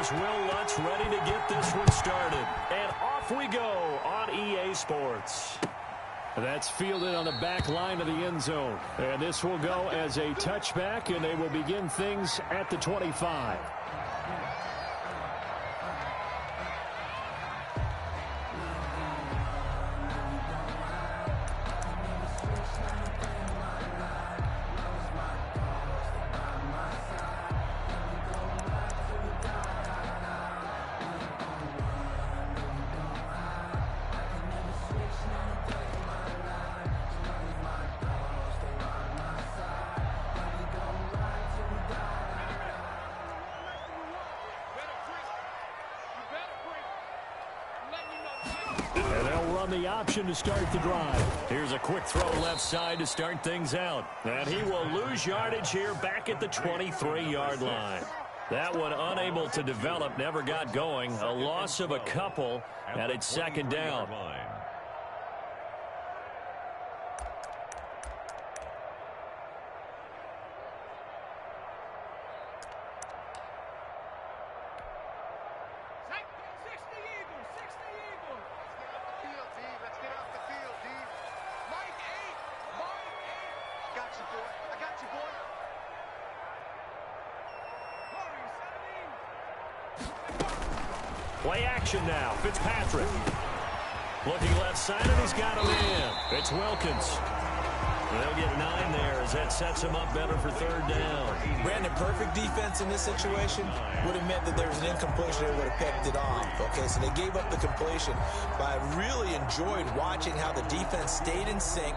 Here's Will Lutz ready to get this one started. And off we go on EA Sports. That's fielded on the back line of the end zone. And this will go as a touchback, and they will begin things at the 25. The option to start the drive. Here's a quick throw left side to start things out. And he will lose yardage here back at the 23-yard line. That one unable to develop, never got going. A loss of a couple, and it's second down. Play action now. Fitzpatrick. Looking left side, and he's got him in. It's Wilkins. They'll get 9 there as that sets him up better for third down. Brandon, perfect defense in this situation would have meant that there was an incompletion. They would have picked it off. Okay, so they gave up the completion. But I really enjoyed watching how the defense stayed in sync,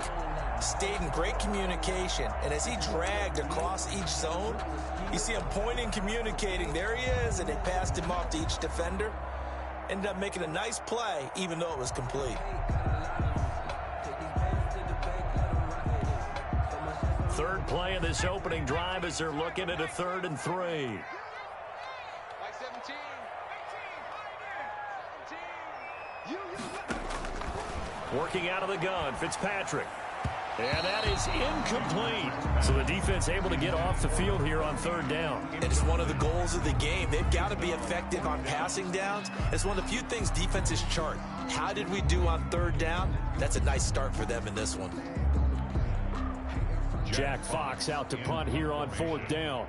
stayed in great communication, and as he dragged across each zone, you see him pointing, communicating. There he is, and they passed him off to each defender. Ended up making a nice play, even though it was complete. Third play of this opening drive as they're looking at a 3rd and 3. Working out of the gun, Fitzpatrick. And that is incomplete. So the defense able to get off the field here on 3rd down. And it's one of the goals of the game. They've got to be effective on passing downs. It's one of the few things defenses chart. How did we do on 3rd down? That's a nice start for them in this one. Jack Fox out to punt here on 4th down.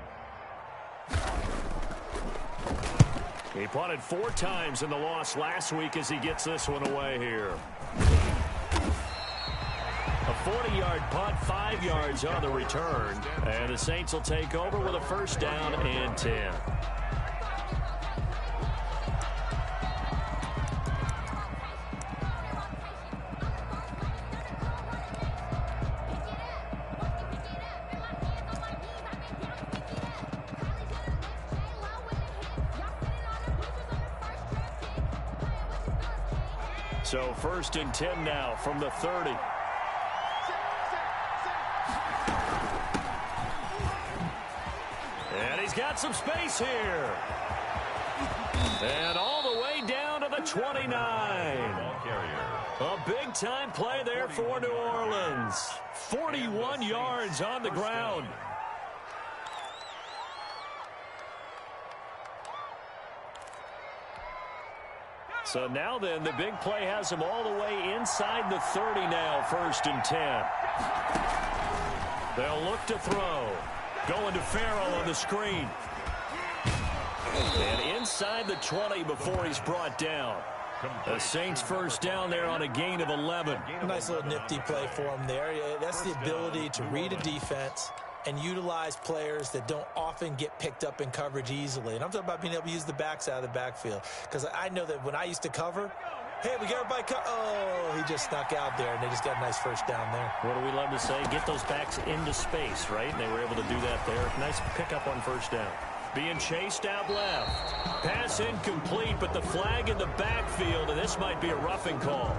He punted 4 times in the loss last week as he gets this one away here. A 40-yard punt, 5 yards on the return. And the Saints will take over with a 1st down and 10. So 1st and 10 now from the 30. And he's got some space here. And all the way down to the 29. A big-time play there for New Orleans. 41 yards on the ground. So now then, the big play has him all the way inside the 30 now, 1st and 10. They'll look to throw. Going to Farrell on the screen. And inside the 20 before he's brought down. The Saints 1st down there on a gain of 11. A nice little nifty play for him there. That's the ability to read a defense and utilize players that don't often get picked up in coverage easily. And I'm talking about being able to use the backs out of the backfield. Because I know that when I used to cover, hey, we got everybody oh, he just snuck out there, and they just got a nice 1st down there. What do we love to say? Get those backs into space, right? And they were able to do that there. Nice pickup on 1st down. Being chased out left. Pass incomplete, but the flag in the backfield, and this might be a roughing call.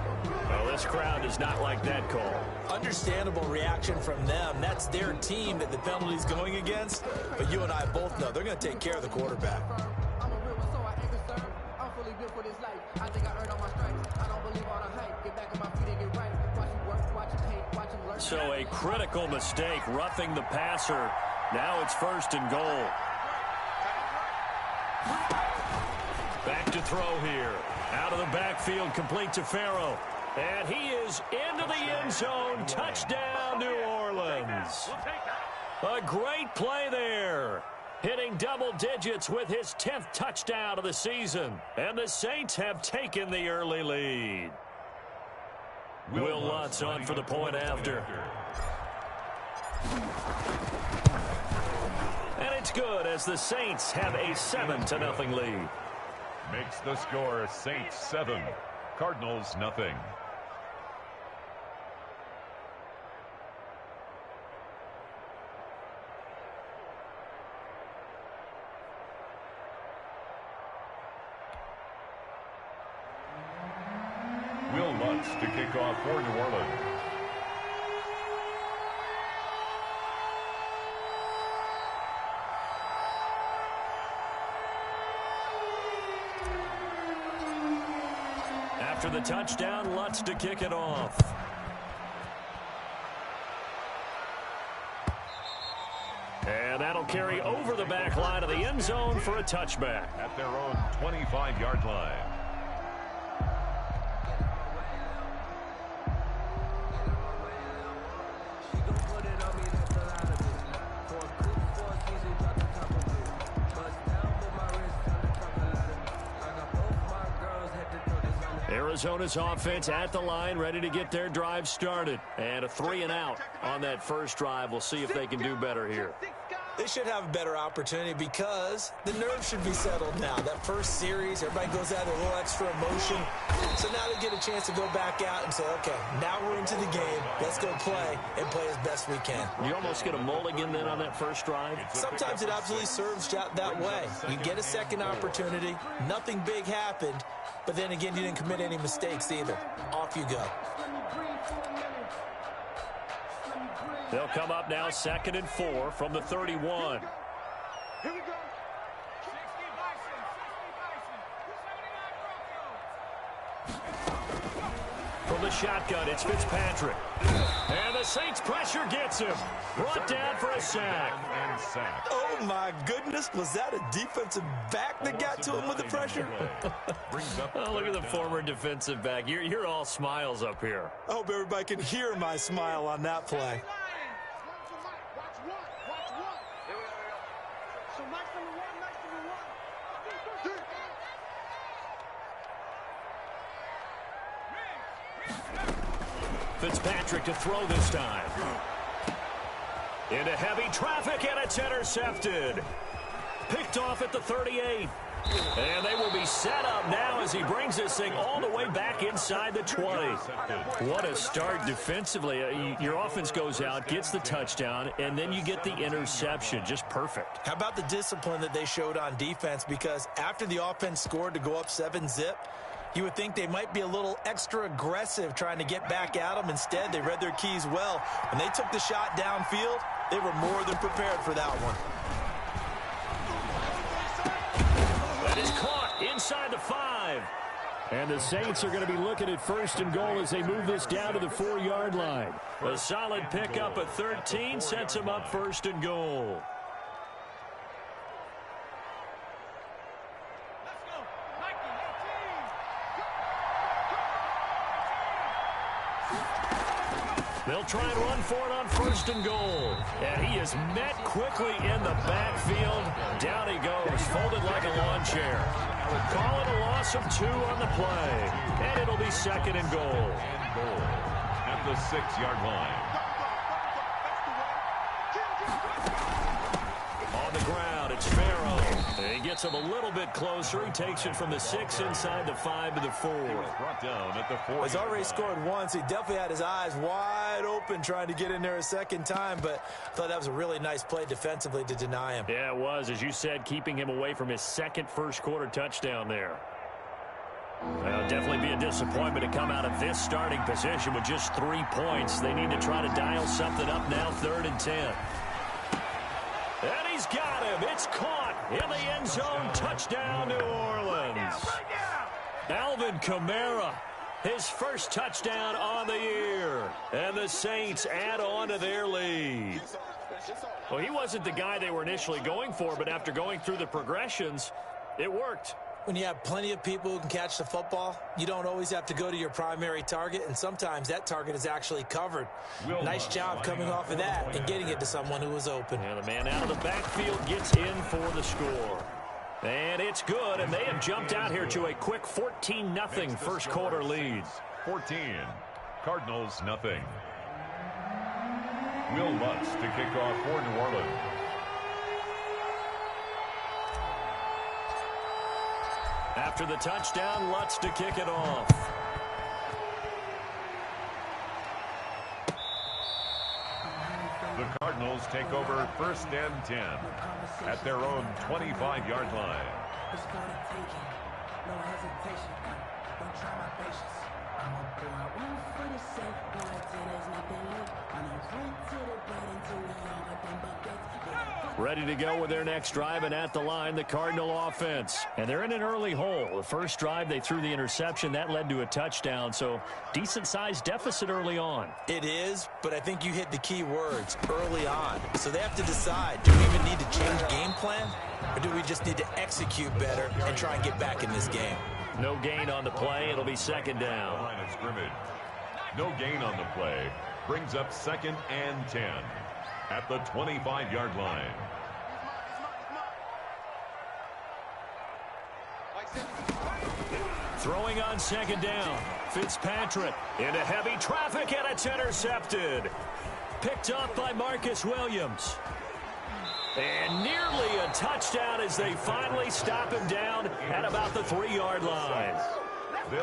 Well, this crowd does not like that call. Understandable reaction from them. That's their team that the penalty's going against. But you and I both know they're going to take care of the quarterback. So a critical mistake, roughing the passer. Now it's 1st and goal. Back to throw here. Out of the backfield, complete to Farrell. And he is into the end zone. Touchdown, New Orleans. A great play there. Hitting double digits with his 10th touchdown of the season. And the Saints have taken the early lead. Will Lutz on for the point after. And it's good as the Saints have a 7-0 lead. Makes the score Saints 7, Cardinals nothing. Will Lutz to kick off for New Orleans. After the touchdown, Lutz to kick it off. And that'll carry over the back line of the end zone for a touchback. At their own 25-yard line. Arizona's offense at the line, ready to get their drive started. And a 3-and-out on that first drive. We'll see if they can do better here. They should have a better opportunity because the nerves should be settled now. That first series, everybody goes out with a little extra emotion. So now they get a chance to go back out and say, okay, now we're into the game. Let's go play and play as best we can. You almost get a mulligan then on that first drive? Sometimes it absolutely serves that way. You get a second opportunity. Nothing big happened. But then again, you didn't commit any mistakes either. Off you go. They'll come up now 2nd and 4 from the 31. Here we go. 60 From the shotgun, it's Fitzpatrick. And the Saints pressure gets him. Brought down for a sack. Oh, my goodness. Was that a defensive back that got to him with the pressure? Oh, look at the former defensive back. You're all smiles up here. I hope everybody can hear my smile on that play. Fitzpatrick to throw this time. Into heavy traffic, and it's intercepted. Picked off at the 38. And they will be set up now as he brings this thing all the way back inside the 20. What a start defensively. Your offense goes out, gets the touchdown, and then you get the interception. Just perfect. How about the discipline that they showed on defense? Because after the offense scored to go up 7-zip, you would think they might be a little extra aggressive trying to get back at them. Instead, they read their keys well. When they took the shot downfield, they were more than prepared for that one. That is caught inside the 5. And the Saints are going to be looking at 1st and goal as they move this down to the 4-yard line. A solid pickup at 13 sets them up 1st and goal. They'll try and run for it on 1st and goal. And he is met quickly in the backfield. Down he goes, folded like a lawn chair. Call it a loss of 2 on the play. And it'll be 2nd and goal. At the 6-yard line. On the ground, it's Farrell. He gets him a little bit closer. He takes it from the 6 inside the 5 to the 4. Brought down at the 4. He's already scored once. He definitely had his eyes wide open trying to get in there a second time, but I thought that was a really nice play defensively to deny him. Yeah, it was. As you said, keeping him away from his second first-quarter touchdown there. Well, definitely be a disappointment to come out of this starting position with just 3 points. They need to try to dial something up now, 3rd and 10. And he's got him. It's caught in the end zone. Touchdown, New Orleans. Alvin Kamara, his first touchdown on the year. And the Saints add on to their lead. Well, he wasn't the guy they were initially going for, but after going through the progressions, it worked. When you have plenty of people who can catch the football, you don't always have to go to your primary target, and sometimes that target is actually covered. Nice job coming off of that and getting it to someone who was open. And the man out of the backfield gets in for the score. And it's good, and they have jumped out here to a quick 14-0 first quarter lead. 14, Cardinals nothing. Will Lutz to kick off for New Orleans. After the touchdown, Lutz to kick it off. The Cardinals take over 1st and 10 at their own 25-yard line. No hesitation, don't try my patience. I'm a boy, one for the safe, boy, till there's nothing left. I'm a run to the bed until we all but them buckets. Ready to go with their next drive, and at the line, the Cardinal offense. And they're in an early hole. The first drive, they threw the interception. That led to a touchdown, so decent-sized deficit early on. It is, but I think you hit the key words, early on. So they have to decide, do we even need to change game plan, or do we just need to execute better and try and get back in this game? No gain on the play. It'll be second down. Line of scrimmage. No gain on the play. Brings up 2nd and 10 at the 25-yard line. Throwing on second down. Fitzpatrick into heavy traffic, and it's intercepted. Picked up by Marcus Williams. And nearly a touchdown as they finally stop him down at about the 3-yard line.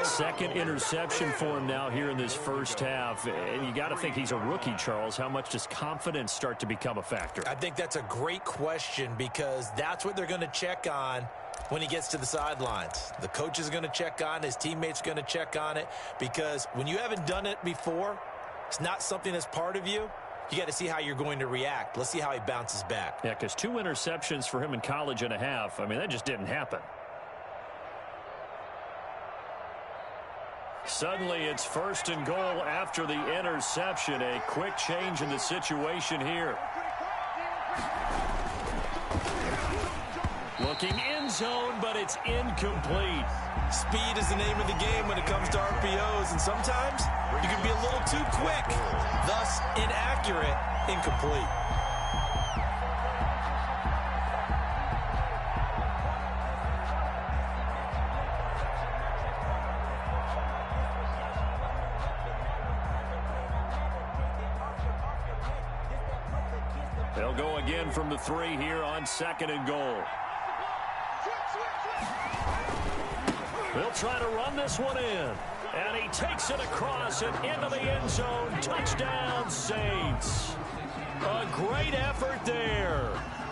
Second interception for him now here in this first half. And you got to think he's a rookie, Charles. How much does confidence start to become a factor? I think that's a great question because that's what they're going to check on when he gets to the sidelines. The coach is going to check on it. His teammates are going to check on it because when you haven't done it before, it's not something that's part of you. You got to see how you're going to react. Let's see how he bounces back. Yeah, because 2 interceptions for him in college and a half. I mean, that just didn't happen. Suddenly, it's 1st and goal after the interception. A quick change in the situation here. Looking end zone, but it's incomplete. Speed is the name of the game when it comes to RPOs, and sometimes you can be a little too quick, thus inaccurate, incomplete. They'll go again from the 3 here on 2nd and goal. They'll try to run this one in. And he takes it across and into the end zone. Touchdown, Saints. A great effort there.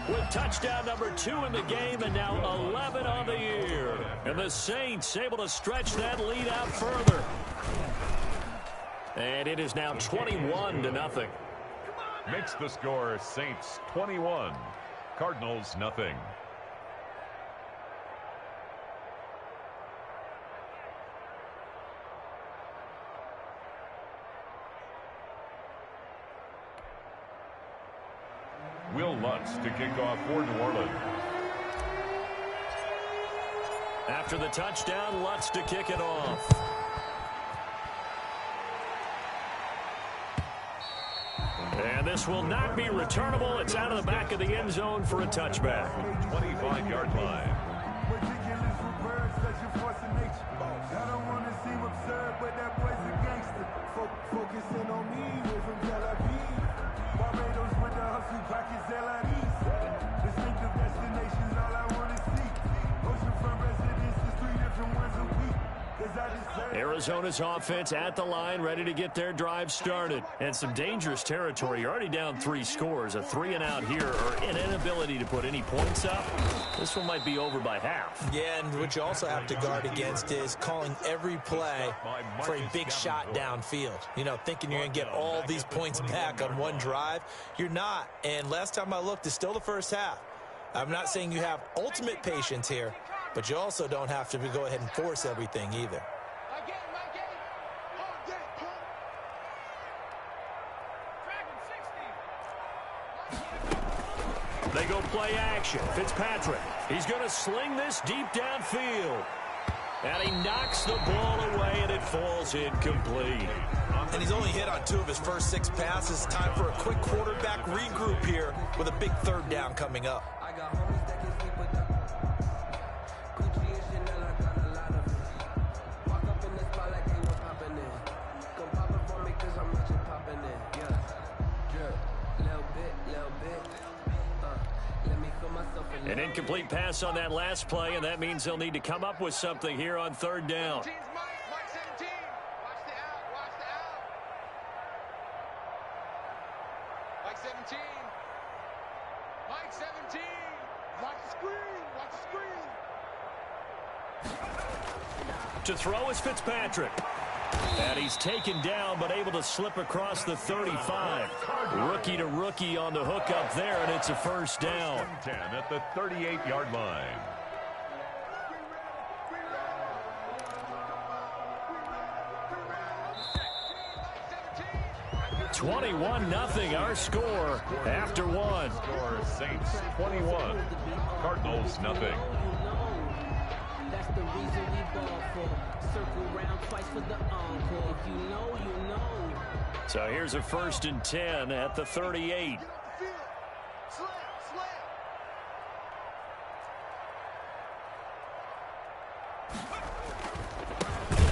With touchdown number 2 in the game and now 11 on the year. And the Saints able to stretch that lead out further. And it is now 21-0. Makes the score Saints 21, Cardinals nothing. Will Lutz to kick off for New Orleans. After the touchdown, Lutz to kick it off. And this will not be returnable. It's out of the back of the end zone for a touchback. 25-yard line. Focusing on me, we're from Tel Aviv. Barbados with the hustle pockets, LIDs. Distinctive destinations, all I want to see. Oceanfront residences, 3 different ones a week. Arizona's offense at the line, ready to get their drive started. And some dangerous territory. You're already down 3 scores. A 3-and-out here, or an inability to put any points up. This one might be over by half. Yeah, and what you also have to guard against is calling every play for a big shot downfield. You know, thinking you're going to get all these points back on one drive. You're not. And last time I looked, it's still the first half. I'm not saying you have ultimate patience here, but you also don't have to go ahead and force everything either. They go play action. Fitzpatrick. He's going to sling this deep downfield. And he knocks the ball away, and it falls incomplete. And he's only hit on 2 of his first 6 passes. Time for a quick quarterback regroup here with a big 3rd down coming up. I got homies that can sleep with the Gucci and Chanel, I got a lot of it. Walk up in the spot like they was popping in. Come pop it for me cause I'm rich and popping in. Yeah, drip, little bit, let me feel myself a An incomplete pass on that last play, and that means they'll need to come up with something here on 3rd down. Mike 17. Watch the out. Watch the out. Mike 17. Mike 17. Watch the screen. Watch the screen. To throw is Fitzpatrick. And he's taken down, but able to slip across the 35. Rookie to rookie on the hook up there, and it's a 1st down. 10 at the 38-yard line. Mike 21-0 our score after 1. Score Saints 21, Cardinals nothing. That's the reason we ball for. Circle round twice for the encore. If you know, you know. So here's a 1st and 10 at the 38. Slam.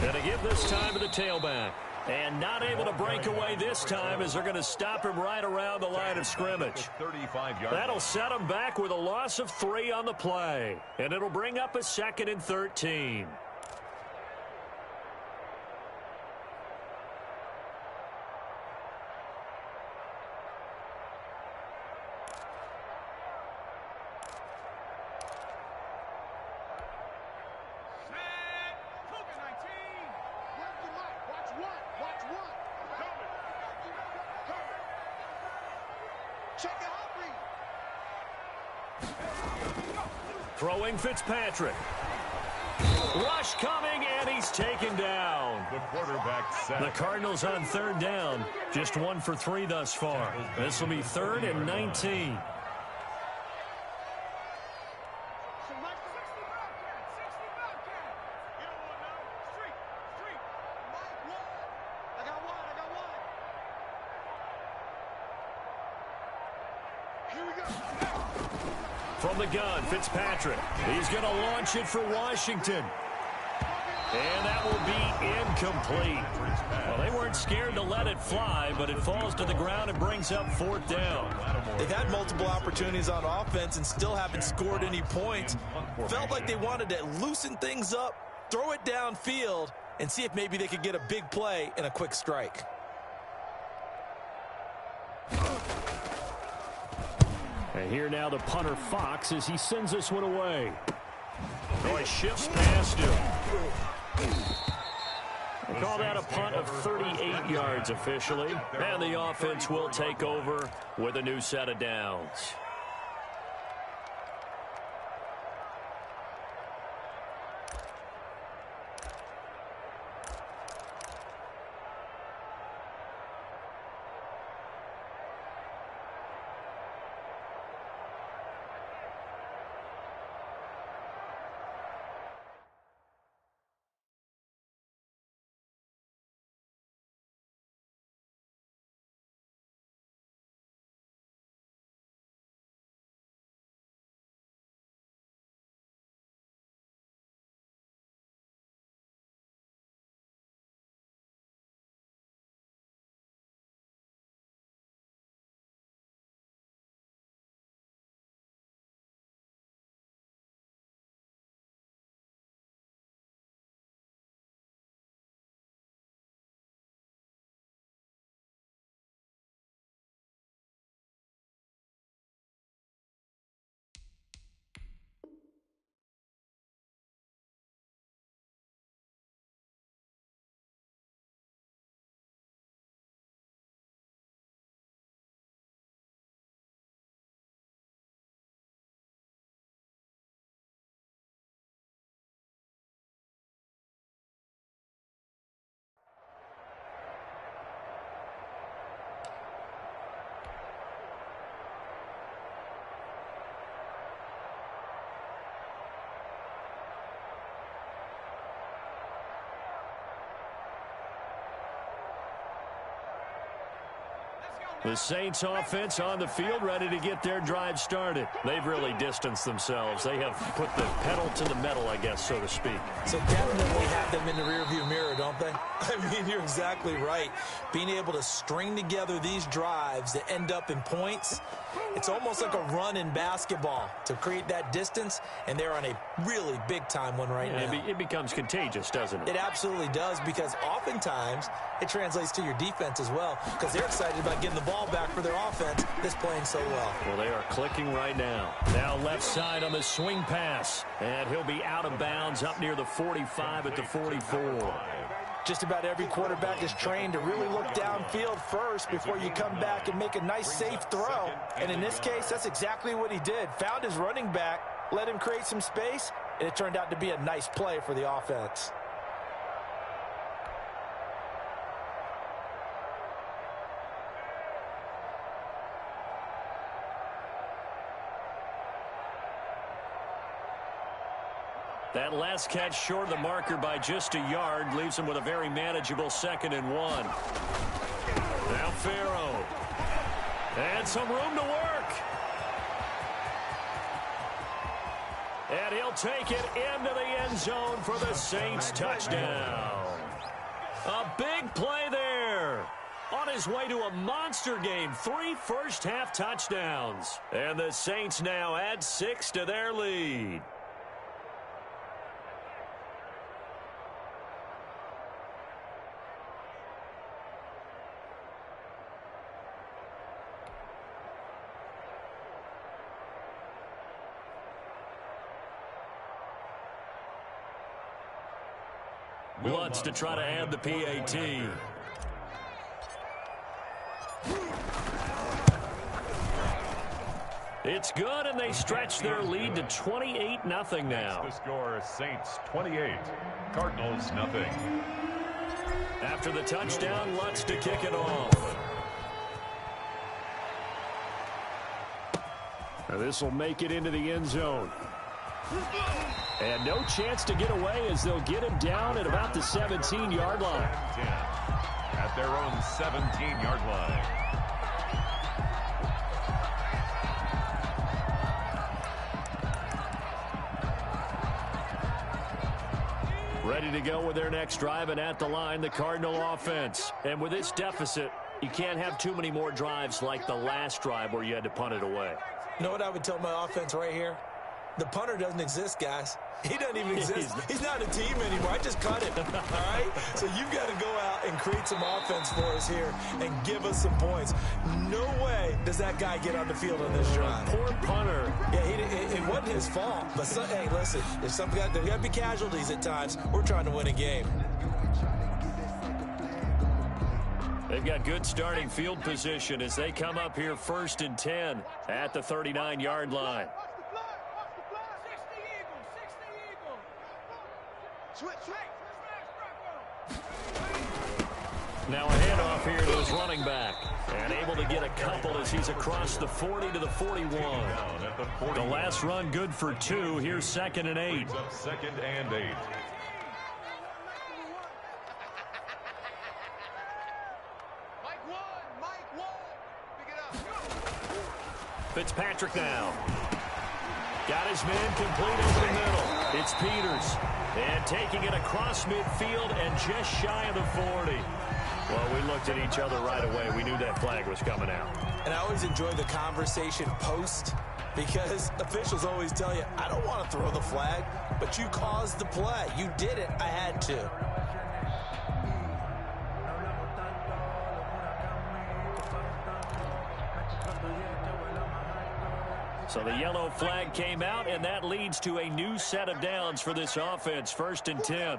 And to give this time to the tailback. And not able to break away this time as they're going to stop him right around the line of scrimmage. 35-yard That'll set him back with a loss of 3 on the play. And it'll bring up a 2nd and 13. Check it out, Throwing Fitzpatrick. Rush coming, and he's taken down. The quarterback set. The Cardinals on 3rd down. Just 1 for 3 thus far. This will be 3rd and 19. From the gun, Fitzpatrick. He's going to launch it for Washington. And that will be incomplete. Well, they weren't scared to let it fly, but it falls to the ground and brings up 4th down. They've had multiple opportunities on offense and still haven't scored any points. Felt like they wanted to loosen things up, throw it downfield, and see if maybe they could get a big play in a quick strike. And here now the punter Fox as he sends this one away. Oh, he shifts past him. They call that a punt of 38 yards officially. And the offense will take over with a new set of downs. The Saints offense on the field, ready to get their drive started. They've really distanced themselves. They have put the pedal to the metal, I guess, so to speak. So definitely have them in the rearview mirror, don't they? I mean, you're exactly right. Being able to string together these drives that end up in points, it's almost like a run in basketball to create that distance, and they're on a really big-time one right now. It becomes contagious, doesn't it? It absolutely does, because oftentimes it translates to your defense as well, because they're excited about getting the ball back for their offense that's playing so well. Well, they are clicking right now. Now left side on the swing pass, and he'll be out of bounds up near the 45 at the 44. Just about every quarterback is trained to really look downfield first before you come back and make a nice, safe throw. And in this case, that's exactly what he did. Found his running back, let him create some space, and it turned out to be a nice play for the offense. That last catch short of the marker by just a yard leaves him with a very manageable 2nd and 1. Now Farrow. And some room to work. And he'll take it into the end zone for the Saints touchdown. A big play there. On his way to a monster game, 3 first-half touchdowns. And the Saints now add 6 to their lead. Lutz to try to add the PAT. It's good, and they stretch their lead to 28-0 now. The score, Saints 28, Cardinals 0. After the touchdown, Lutz to kick it off. Now this will make it into the end zone. And no chance to get away as they'll get him down at about the 17-yard line. 10 at their own 17-yard line. Ready to go with their next drive, and at the line, the Cardinal offense. And with this deficit, you can't have too many more drives like the last drive where you had to punt it away. You know what I would tell my offense right here? The punter doesn't exist, guys. He doesn't even exist. He's not a team anymore. I just cut him, all right? So you've got to go out and create some offense for us here and give us some points. No way does that guy get on the field on this drive. Poor punter. Yeah, it wasn't his fault. But, hey, listen, there's got to be casualties at times. We're trying to win a game. They've got good starting field position as they come up here 1st and 10 at the 39-yard line. Now a handoff here to his running back. And able to get a couple as he's across the 40 to the 41. The last run good for 2. Here's 2nd and 8. 2nd and 8. Fitzpatrick now. Got his man complete over the middle. It's Peters. And taking it across midfield and just shy of the 40. Well, we looked at each other right away. We knew that flag was coming out. And I always enjoy the conversation post because officials always tell you, I don't want to throw the flag, but you caused the play. You did it. I had to. So the yellow flag came out, and that leads to a new set of downs for this offense. 1st and 10.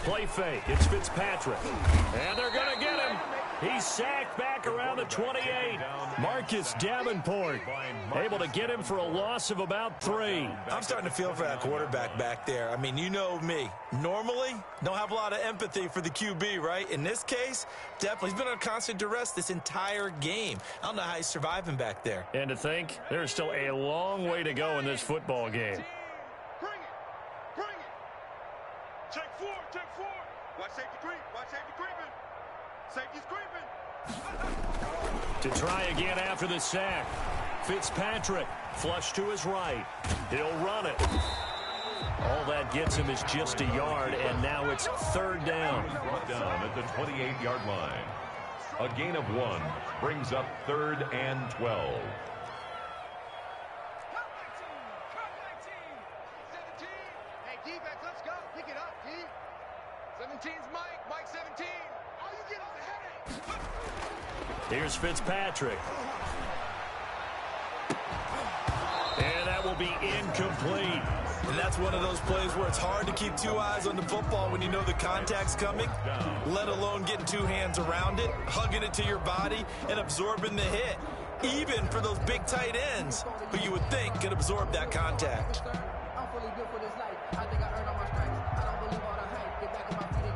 Play fake. It's Fitzpatrick. And they're going to get him. He's sacked back around the 28. Marcus Davenport able to get him for a loss of about 3. I'm starting to feel for that quarterback back there. I mean, you know me. Normally, don't have a lot of empathy for the QB, right? In this case, definitely. He's been on constant duress this entire game. I don't know how he's surviving back there. And to think, there's still a long way to go in this football game. Bring it. Take 4. Watch safety creep. Watch safety creeping. Safety's creeping. To try again after the sack. Fitzpatrick, flush to his right. He'll run it. All that gets him is just a yard, and now it's third down. Brought down at the 28-yard line. A gain of 1 brings up 3rd and 12. 17. Hey, defense, let's go. Pick it up, D. 17's Mike. Mike 17. Oh, you get on the headache. Here's Fitzpatrick. And that will be incomplete. And that's one of those plays where it's hard to keep 2 eyes on the football when you know the contact's coming, let alone getting 2 hands around it, hugging it to your body, and absorbing the hit, even for those big tight ends who you would think could absorb that contact.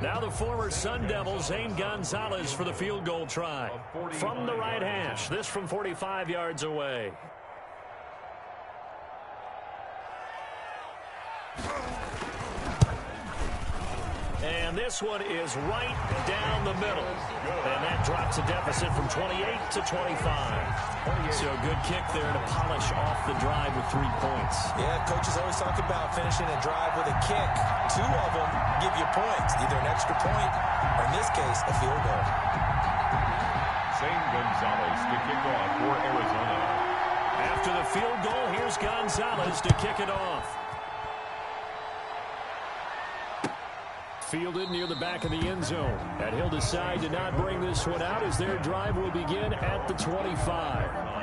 Now the former Sun Devil, Zane Gonzalez, for the field goal try. From the right hash, this from 45 yards away. And this one is right down the middle. And that drops a deficit from 28 to 25. So a good kick there to polish off the drive with 3 points. Yeah, coaches always talk about finishing a drive with a kick. 2 of them give you points, either an extra point or, in this case, a field goal. Zane Gonzalez to kick off for Arizona. After the field goal, here's Gonzalez to kick it off. Fielded near the back of the end zone. And he'll decide to not bring this one out as their drive will begin at the 25.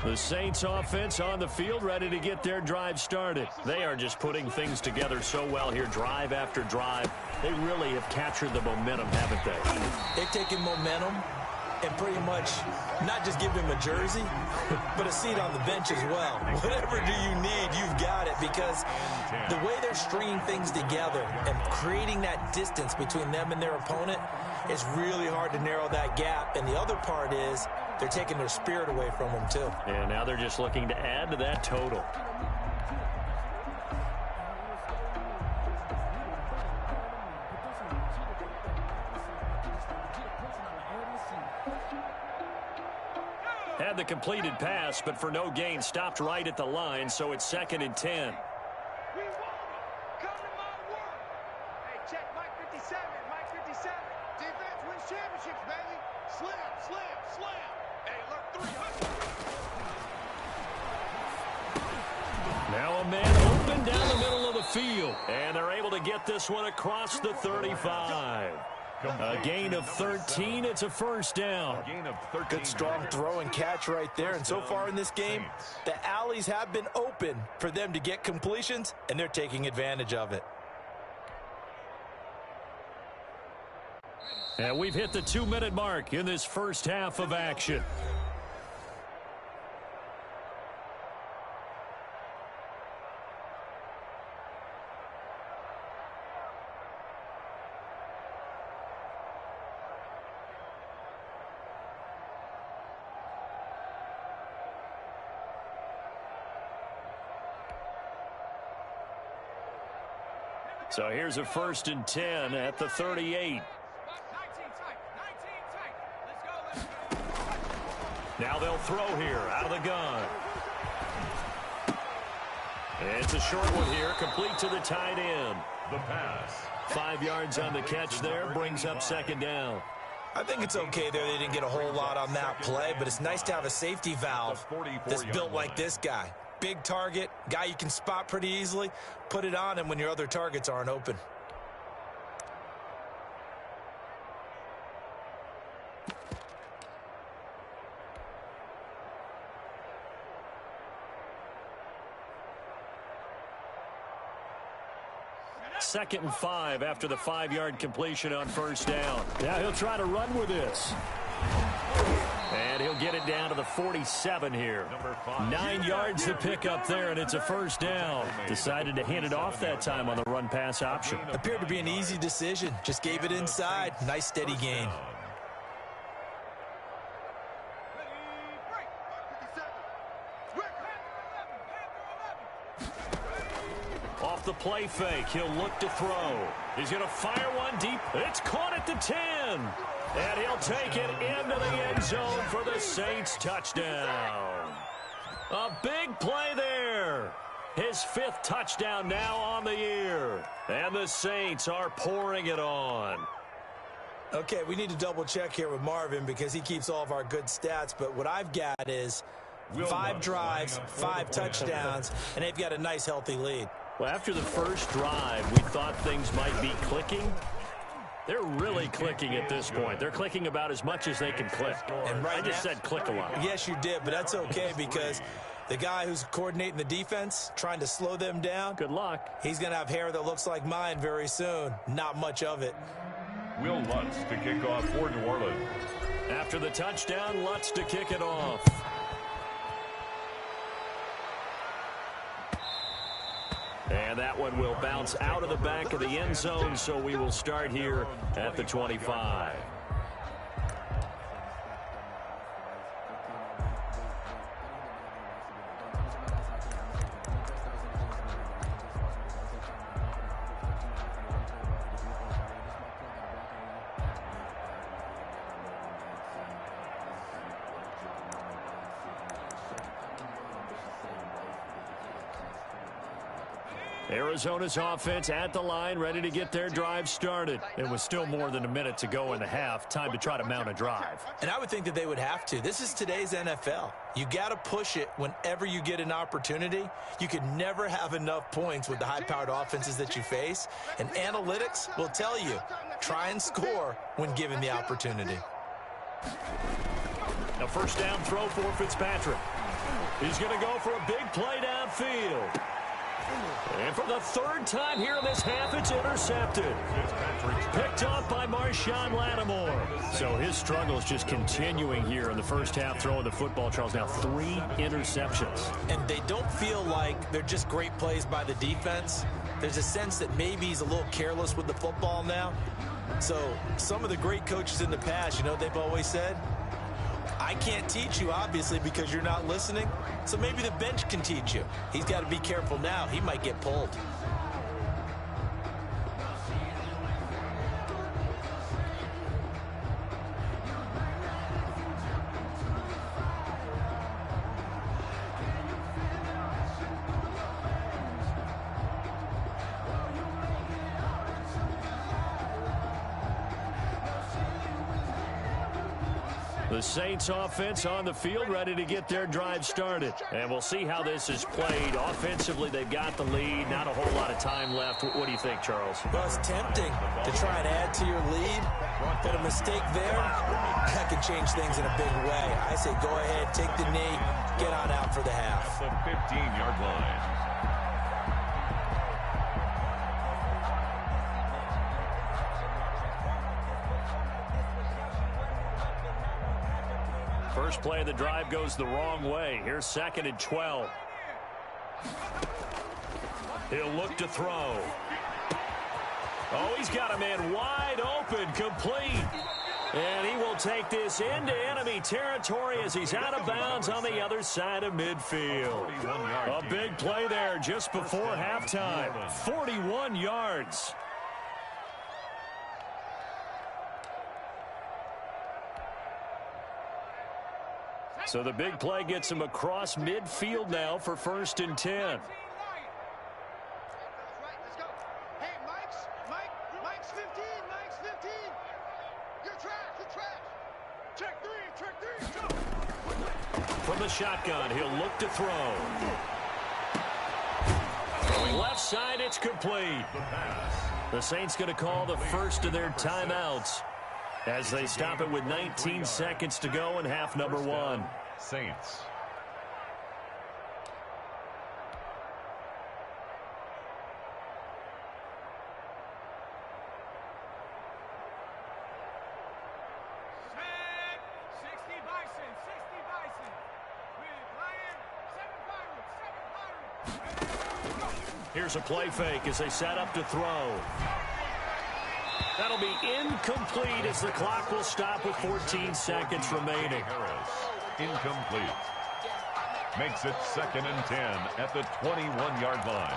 The Saints offense on the field, ready to get their drive started. They are just putting things together so well here, drive after drive. They really have captured the momentum, haven't they? They've taken momentum and pretty much not just give them a jersey, but a seat on the bench as well. Whatever do you need, you've got it, because the way they're stringing things together and creating that distance between them and their opponent is really hard to narrow that gap. And the other part is they're taking their spirit away from them, too. And now they're just looking to add to that total. Had the completed pass, but for no gain, stopped right at the line, so it's 2nd and 10. We want it. Come to my work. Hey, check Mike 57. Mike 57. Defense wins championships, baby. Slam, slam, slam. Hey, alert 300. Now a man open down the middle of the field. And they're able to get this one across the 35. A gain of 13. It's a first down. Good strong throw and catch right there. And so far in this game, the alleys have been open for them to get completions, and they're taking advantage of it. And we've hit the 2-minute mark in this first half of action. So here's a 1st and 10 at the 38. Now they'll throw here out of the gun. And it's a short one here, complete to the tight end. The pass. 5 yards on the catch there, brings up 2nd down. I think it's okay there. They didn't get a whole lot on that play, but it's nice to have a safety valve that's built like this guy. Big target, guy you can spot pretty easily. Put it on him when your other targets aren't open. 2nd and 5 after the 5-yard completion on first down. Now he'll try to run with this. And he'll get it down to the 47 here. 9 yards to pick up there, and it's a first down. Decided to hand it off that time on the run-pass option. Appeared to be an easy decision. Just gave it inside. Nice steady gain. Off the play fake, he'll look to throw. He's going to fire one deep. It's caught at the 10. And he'll take it into the end zone for the Saints touchdown. A big play there. His 5th touchdown now on the year. And the Saints are pouring it on. Okay, we need to double check here with Marvin because he keeps all of our good stats. But what I've got is 5 drives, 5 touchdowns, and they've got a nice healthy lead. Well, after the first drive, we thought things might be clicking. They're really clicking at this point. They're clicking about as much as they can click. And right I just said click a lot. Yes, you did, but that's okay because the guy who's coordinating the defense, trying to slow them down, good luck. He's going to have hair that looks like mine very soon. Not much of it. Will Lutz to kick off for New Orleans. After the touchdown, Lutz to kick it off. And that one will bounce out of the back of the end zone, so we will start here at the 25. Arizona's offense at the line, ready to get their drive started. It was still more than a minute to go in the half. Time to try to mount a drive. And I would think that they would have to. This is today's NFL. You got to push it whenever you get an opportunity. You can never have enough points with the high-powered offenses that you face. And analytics will tell you, try and score when given the opportunity. A first down throw for Fitzpatrick. He's going to go for a big play downfield. And for the 3rd time here in this half, it's intercepted. Picked off by Marshawn Lattimore. So his struggles just continuing here in the first half, throwing the football. Charles, now 3 interceptions. And they don't feel like they're just great plays by the defense. There's a sense that maybe he's a little careless with the football now. So some of the great coaches in the past, you know, they've always said, I can't teach you, obviously, because you're not listening. So maybe the bench can teach you. He's got to be careful now. He might get pulled. The Saints offense on the field, ready to get their drive started. And we'll see how this is played. Offensively, they've got the lead. Not a whole lot of time left. What do you think, Charles? Well, it's tempting to try and add to your lead, but a mistake there, that could change things in a big way. I say go ahead, take the knee, get on out for the half. The 15-yard line. First play of the drive goes the wrong way. Here's 2nd and 12. He'll look to throw. Oh, he's got a man wide open, complete. And he will take this into enemy territory as he's out of bounds on the other side of midfield. A big play there just before halftime. 41 yards. So the big play gets him across midfield now for 1st and 10. Let's go. Hey, Mike's 15, Mike's 15. You're trash. Check three, go. From the shotgun, he'll look to throw. Going left side, it's complete. The Saints going to call the first of their timeouts as they stop it with 19 seconds to go in half number 1. Saints. Here's a play fake as they set up to throw. That'll be incomplete as the clock will stop with 14 seconds remaining. Harris, incomplete. Makes it 2nd and 10 at the 21-yard line.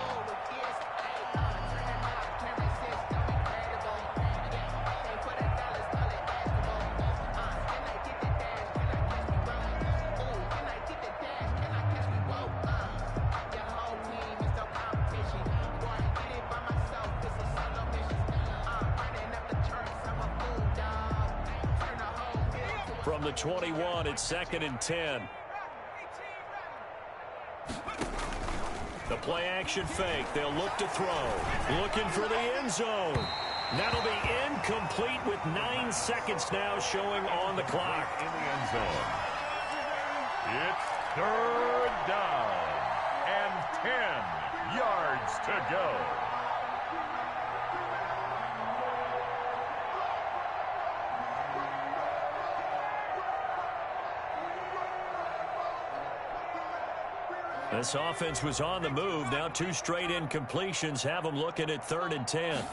From the 21, it's 2nd and 10. The play action fake. They'll look to throw. Looking for the end zone. That'll be incomplete with 9 seconds now showing on the clock. In the end zone. It's 3rd down and 10 yards to go. This offense was on the move. Now 2 straight incompletions have them looking at 3rd and 10.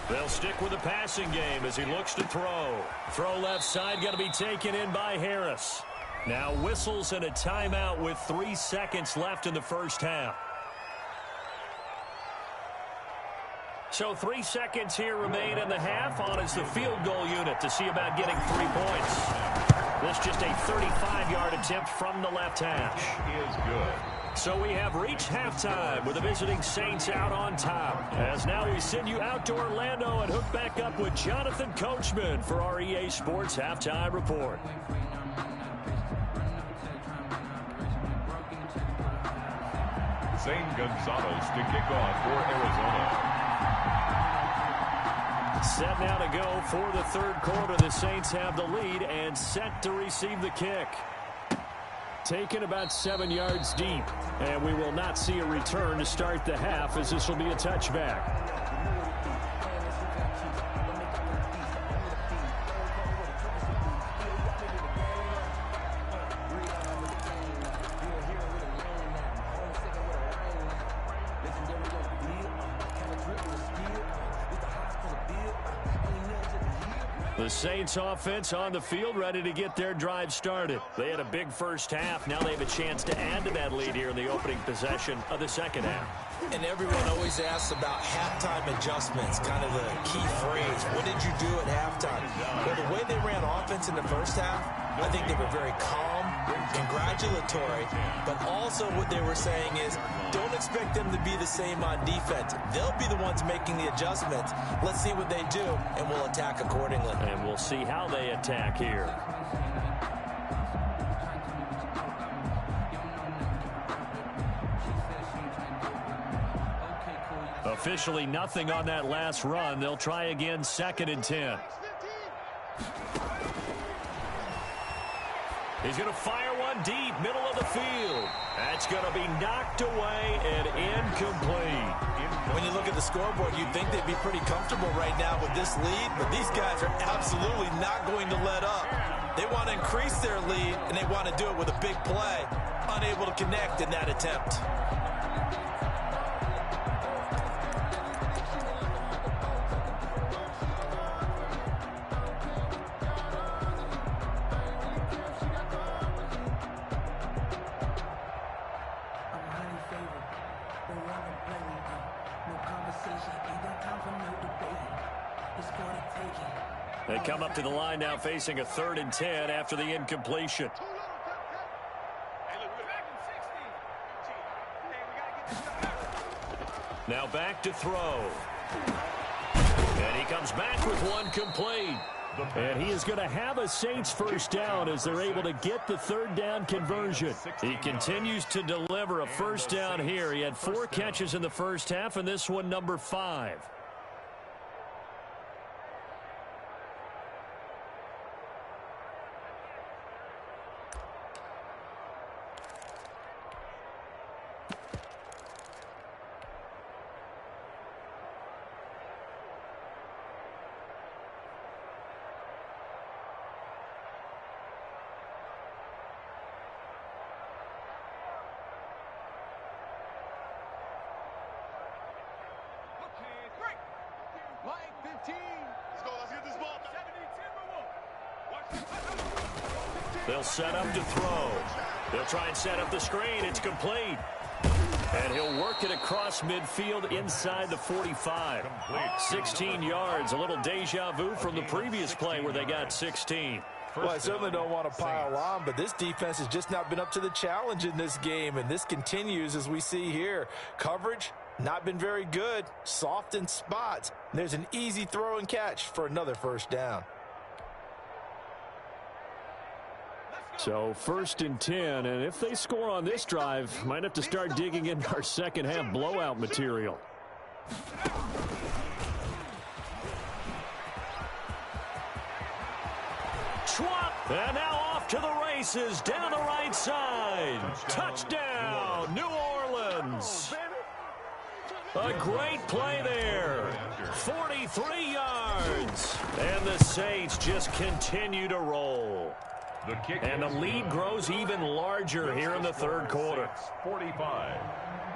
They'll stick with the passing game as he looks to throw. Throw left side, going to be taken in by Harris. Now whistles and a timeout with 3 seconds left in the first half. So 3 seconds here remain in the half. On is the field goal unit to see about getting 3 points. This just a 35-yard attempt from the left hash. Is good. So we have reached halftime with the visiting Saints out on top. As now we send you out to Orlando and hook back up with Jonathan Coachman for our EA Sports Halftime Report. Zane Gonzalez to kick off for Arizona. Set now to go for the 3rd quarter. The Saints have the lead and set to receive the kick. Taken about 7 yards deep, and we will not see a return to start the half as this will be a touchback. The Saints offense on the field ready to get their drive started. They had a big first half. Now they have a chance to add to that lead here in the opening possession of the second half. And everyone always asks about halftime adjustments, kind of the key phrase. What did you do at halftime? Well, the way they ran offense in the first half, I think they were very calm, congratulatory, but also what they were saying is don't expect them to be the same on defense. They'll be the ones making the adjustments. Let's see what they do, and we'll attack accordingly. And we'll see how they attack here. Officially nothing on that last run. They'll try again, 2nd and 10. He's going to fire one deep, middle of the field. That's going to be knocked away and incomplete. When you look at the scoreboard, you'd think they'd be pretty comfortable right now with this lead, but these guys are absolutely not going to let up. They want to increase their lead, and they want to do it with a big play. Unable to connect in that attempt. They come up to the line now facing a 3rd and 10 after the incompletion. Now back to throw. And he comes back with one complete. And he is going to have a Saints first down as they're able to get the 3rd down conversion. He continues to deliver a first down here. He had 4 catches in the first half, and this one number 5. 17. Let's go. Let's get this ball back. 17, They'll set up to throw. They'll try and set up the screen. It's complete. And he'll work it across midfield inside the 45. 16 yards, a little deja vu from the previous play where they got 16. Well, I certainly don't want to pile on, but this defense has just not been up to the challenge in this game, and this continues as we see here. Coverage, not been very good, soft in spots. There's an easy throw and catch for another first down. So 1st and 10, and if they score on this drive, might have to start digging into our second half blowout material. Schwab, and now off to the races down the right side. Touchdown, New Orleans. A great play there. 43 yards. And the Saints just continue to roll. And the lead grows even larger here in the third quarter. 45.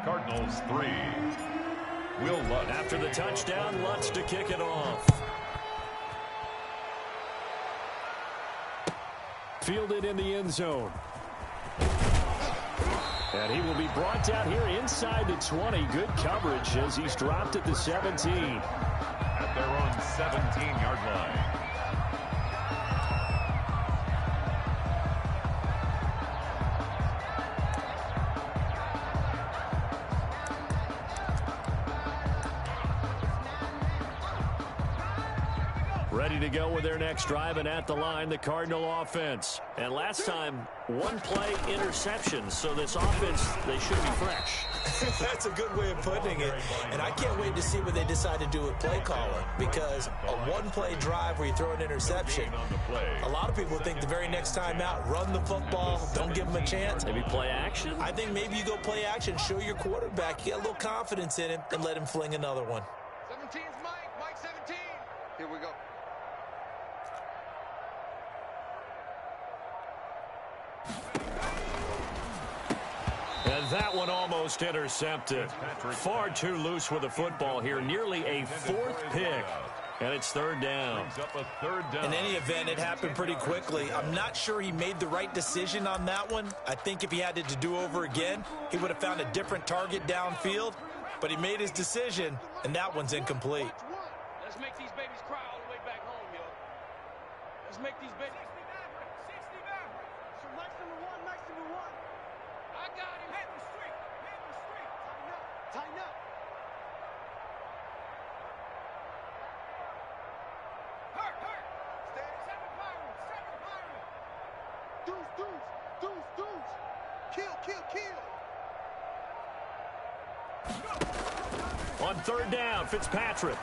Cardinals 3. Will Lutz. After the touchdown, Lutz to kick it off. Fielded in the end zone. And he will be brought down here inside the 20. Good coverage as he's dropped at the 17. At their own 17-yard line. Ready to go with their next drive, and at the line, the Cardinal offense. And last time, one play interception, so this offense, they should be fresh. That's a good way of putting it. And I can't wait to see what they decide to do with play calling, because a one-play drive where you throw an interception, a lot of people think the very next time out, run the football, don't give them a chance. Maybe play action? I think maybe you go play action, show your quarterback, you get a little confidence in him, and let him fling another one. 17's Mike. Mike 17. Here we go. And that one almost intercepted. Far too loose with the football here. Nearly a 4th pick. And it's 3rd down. In any event, it happened pretty quickly. I'm not sure he made the right decision on that one. I think if he had it to do over again, he would have found a different target downfield. But he made his decision, and that one's incomplete. Let's make these babies cry all the way back home, yo. Let's make these babies. 69. So Mike's number one. Mike's number one. I got him. Hit the street. Hit the street. Tighten up. Tighten up. Hurt. Hurt. Stay. 7 Byron. 7 Byron. Deuce. Deuce. Deuce. Deuce. Kill. Kill. Kill. On 3rd down, Fitzpatrick.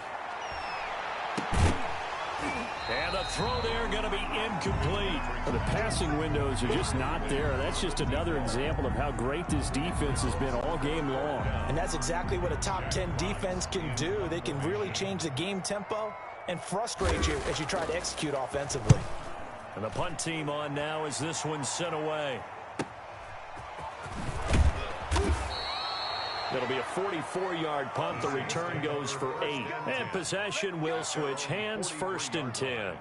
And the throw there going to be incomplete. The passing windows are just not there. That's just another example of how great this defense has been all game long. And that's exactly what a top 10 defense can do. They can really change the game tempo and frustrate you as you try to execute offensively. And the punt team on now as this one's sent away. It'll be a 44-yard punt. The return goes for 8. And possession will switch hands, 1st and 10.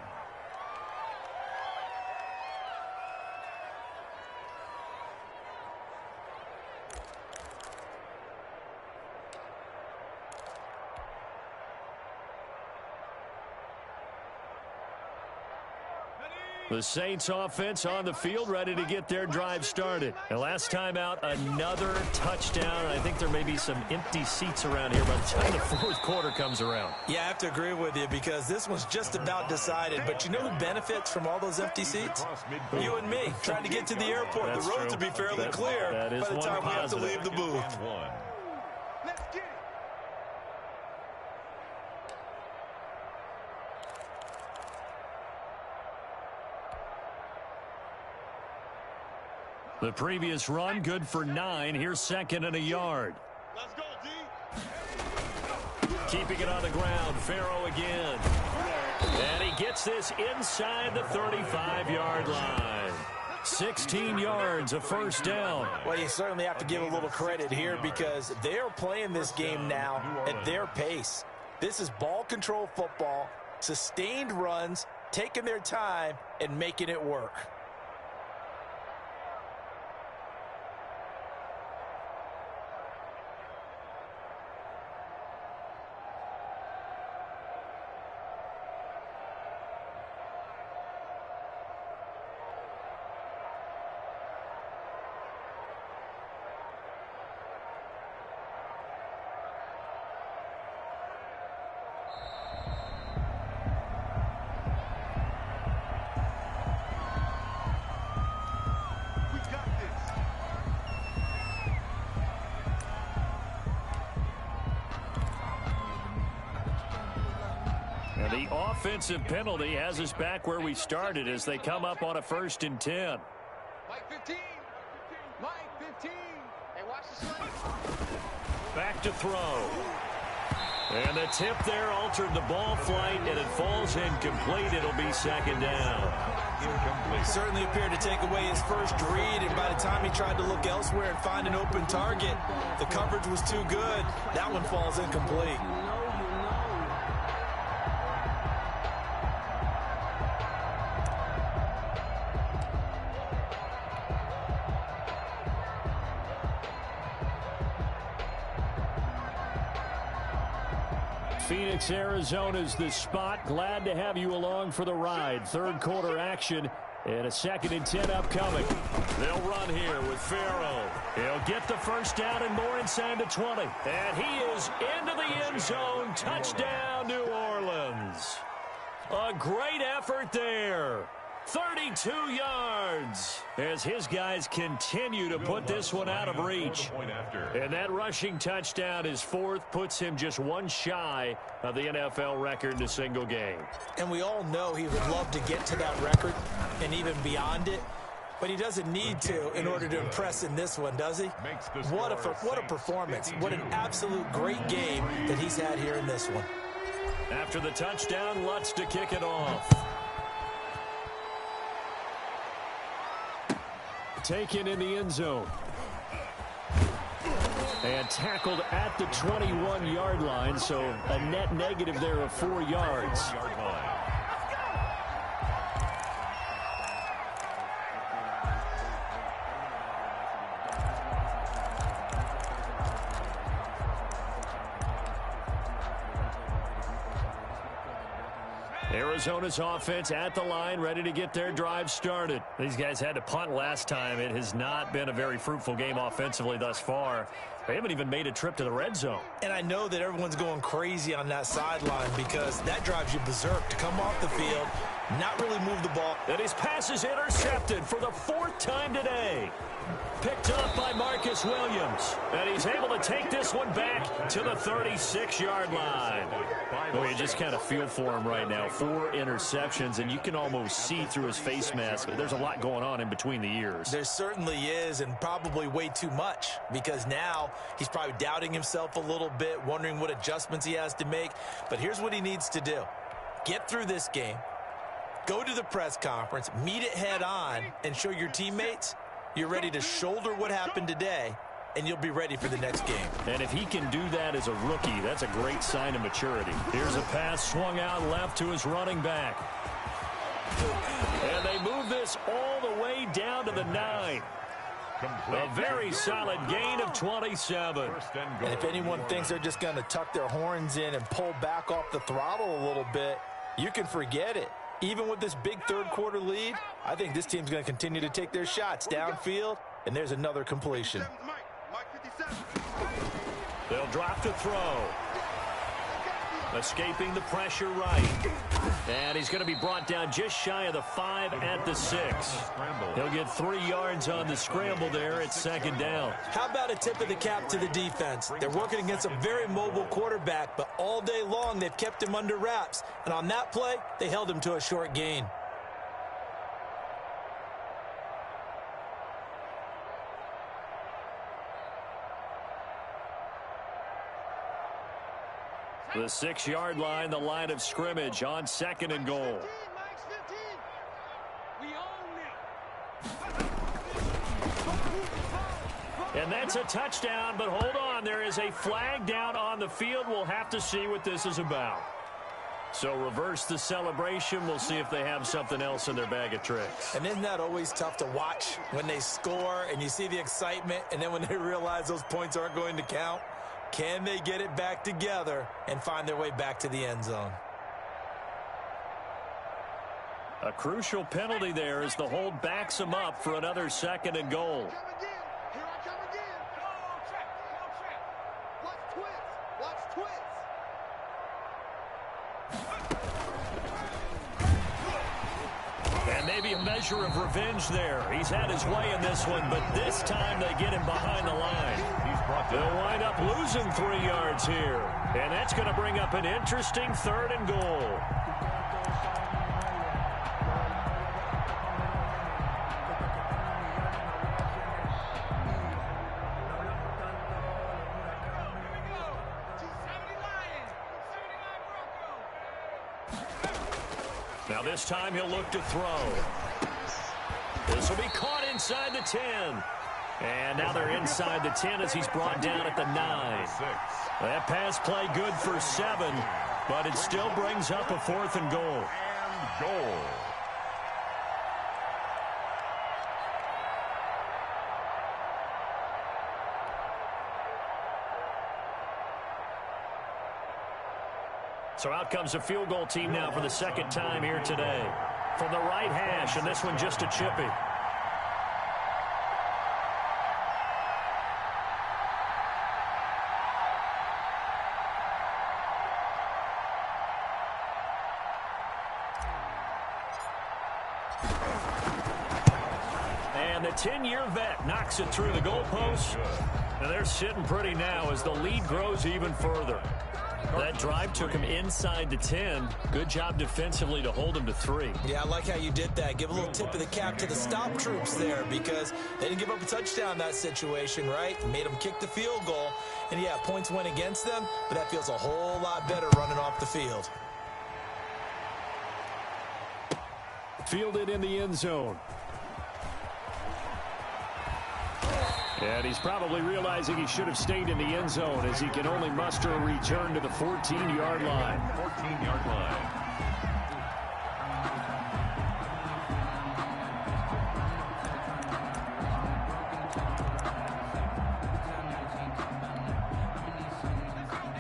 The Saints offense on the field, ready to get their drive started. And last time out, another touchdown. I think there may be some empty seats around here by the time the 4th quarter comes around. Yeah, I have to agree with you because this one's just about decided. But you know who benefits from all those empty seats? You and me, trying to get to the airport. That's the roads true. will be fairly clear that is by the one time we have to positive. leave the booth. Let's get it. The previous run, good for 9. Here's 2nd and a yard. Let's go, D. Keeping it on the ground, Farrow again. And he gets this inside the 35-yard line. 16 yards, a 1st down. Well, you certainly have to give a little credit here because they're playing this game now at their pace. This is ball control football, sustained runs, taking their time, and making it work. And the offensive penalty has us back where we started as they come up on a 1st and 10. Mike 15. Mike 15. Hey, watch the sun. Back to throw. And the tip there altered the ball flight, and it falls incomplete. It'll be 2nd down. Incomplete. Certainly appeared to take away his first read, and by the time he tried to look elsewhere and find an open target, the coverage was too good. That one falls incomplete. Phoenix, Arizona's the spot. Glad to have you along for the ride. 3rd quarter action and a 2nd and 10 upcoming. They'll run here with Farrell. He'll get the 1st down and more inside the 20. And he is into the end zone. Touchdown, New Orleans. A great effort there. 32 yards as his guys continue to put this one out of reach. And that rushing touchdown is 4th, puts him just one shy of the NFL record in a single game. And we all know he would love to get to that record and even beyond it, but he doesn't need to in order to impress in this one, does he? What a performance. What an absolute great game that he's had here in this one. After the touchdown, Lutz to kick it off. Taken in the end zone. And tackled at the 21-yard line, so a net negative there of 4 yards. Arizona's offense at the line, ready to get their drive started. These guys had to punt last time. It has not been a very fruitful game offensively thus far. They haven't even made a trip to the red zone. And I know that everyone's going crazy on that sideline because that drives you berserk to come off the field, not really move the ball. And his pass is intercepted for the 4th time today. Picked up by Marcus Williams. And he's able to take this one back to the 36-yard line. Boy, you just kind of feel for him right now. 4 interceptions, and you can almost see through his face mask. There's a lot going on in between the ears. There certainly is, and probably way too much, because now he's probably doubting himself a little bit, wondering what adjustments he has to make. But here's what he needs to do. Get through this game, go to the press conference, meet it head on, and show your teammates you're ready to shoulder what happened today, and you'll be ready for the next game. And if he can do that as a rookie, that's a great sign of maturity. Here's a pass swung out left to his running back. And they move this all the way down to the 9. A very solid gain of 27. And if anyone thinks they're just going to tuck their horns in and pull back off the throttle a little bit, you can forget it. Even with this big 3rd quarter lead, I think this team's going to continue to take their shots downfield, and there's another completion. They'll drop to throw. Escaping the pressure right. And he's going to be brought down just shy of the 5 at the 6. He'll get 3 yards on the scramble there at 2nd down. How about a tip of the cap to the defense? They're working against a very mobile quarterback, but all day long they've kept him under wraps. And on that play, they held him to a short gain. The 6-yard line, the line of scrimmage on 2nd and goal. Mike's 15. We own it. And that's a touchdown, but hold on. There is a flag down on the field. We'll have to see what this is about. So reverse the celebration. We'll see if they have something else in their bag of tricks. And isn't that always tough to watch when they score and you see the excitement, and then when they realize those points aren't going to count? Can they get it back together and find their way back to the end zone? A crucial penalty there as the hold backs them up for another 2nd and goal. Here I come again. Go check. Watch twits. Watch twits. And maybe a measure of revenge there. He's had his way in this one, but this time they get him behind the line. They'll wind up losing 3 yards here. And that's going to bring up an interesting 3rd and goal. Now this time he'll look to throw. This will be caught inside the 10. And now they're inside the 10 as he's brought down at the 9. That pass play good for 7, but it still brings up a 4th and goal. And goal. So out comes a field goal team now for the 2nd time here today. From the right hash, and this one just a chippy. And the 10-year vet knocks it through the goalpost. And they're sitting pretty now as the lead grows even further. That drive took him inside the 10. Good job defensively to hold him to 3. Yeah, I like how you did that. Give a little tip of the cap to the stop troops there because they didn't give up a touchdown in that situation, right? Made them kick the field goal. And, yeah, points went against them, but that feels a whole lot better running off the field. Fielded in the end zone. And he's probably realizing he should have stayed in the end zone as he can only muster a return to the 14-yard line. 14-yard line.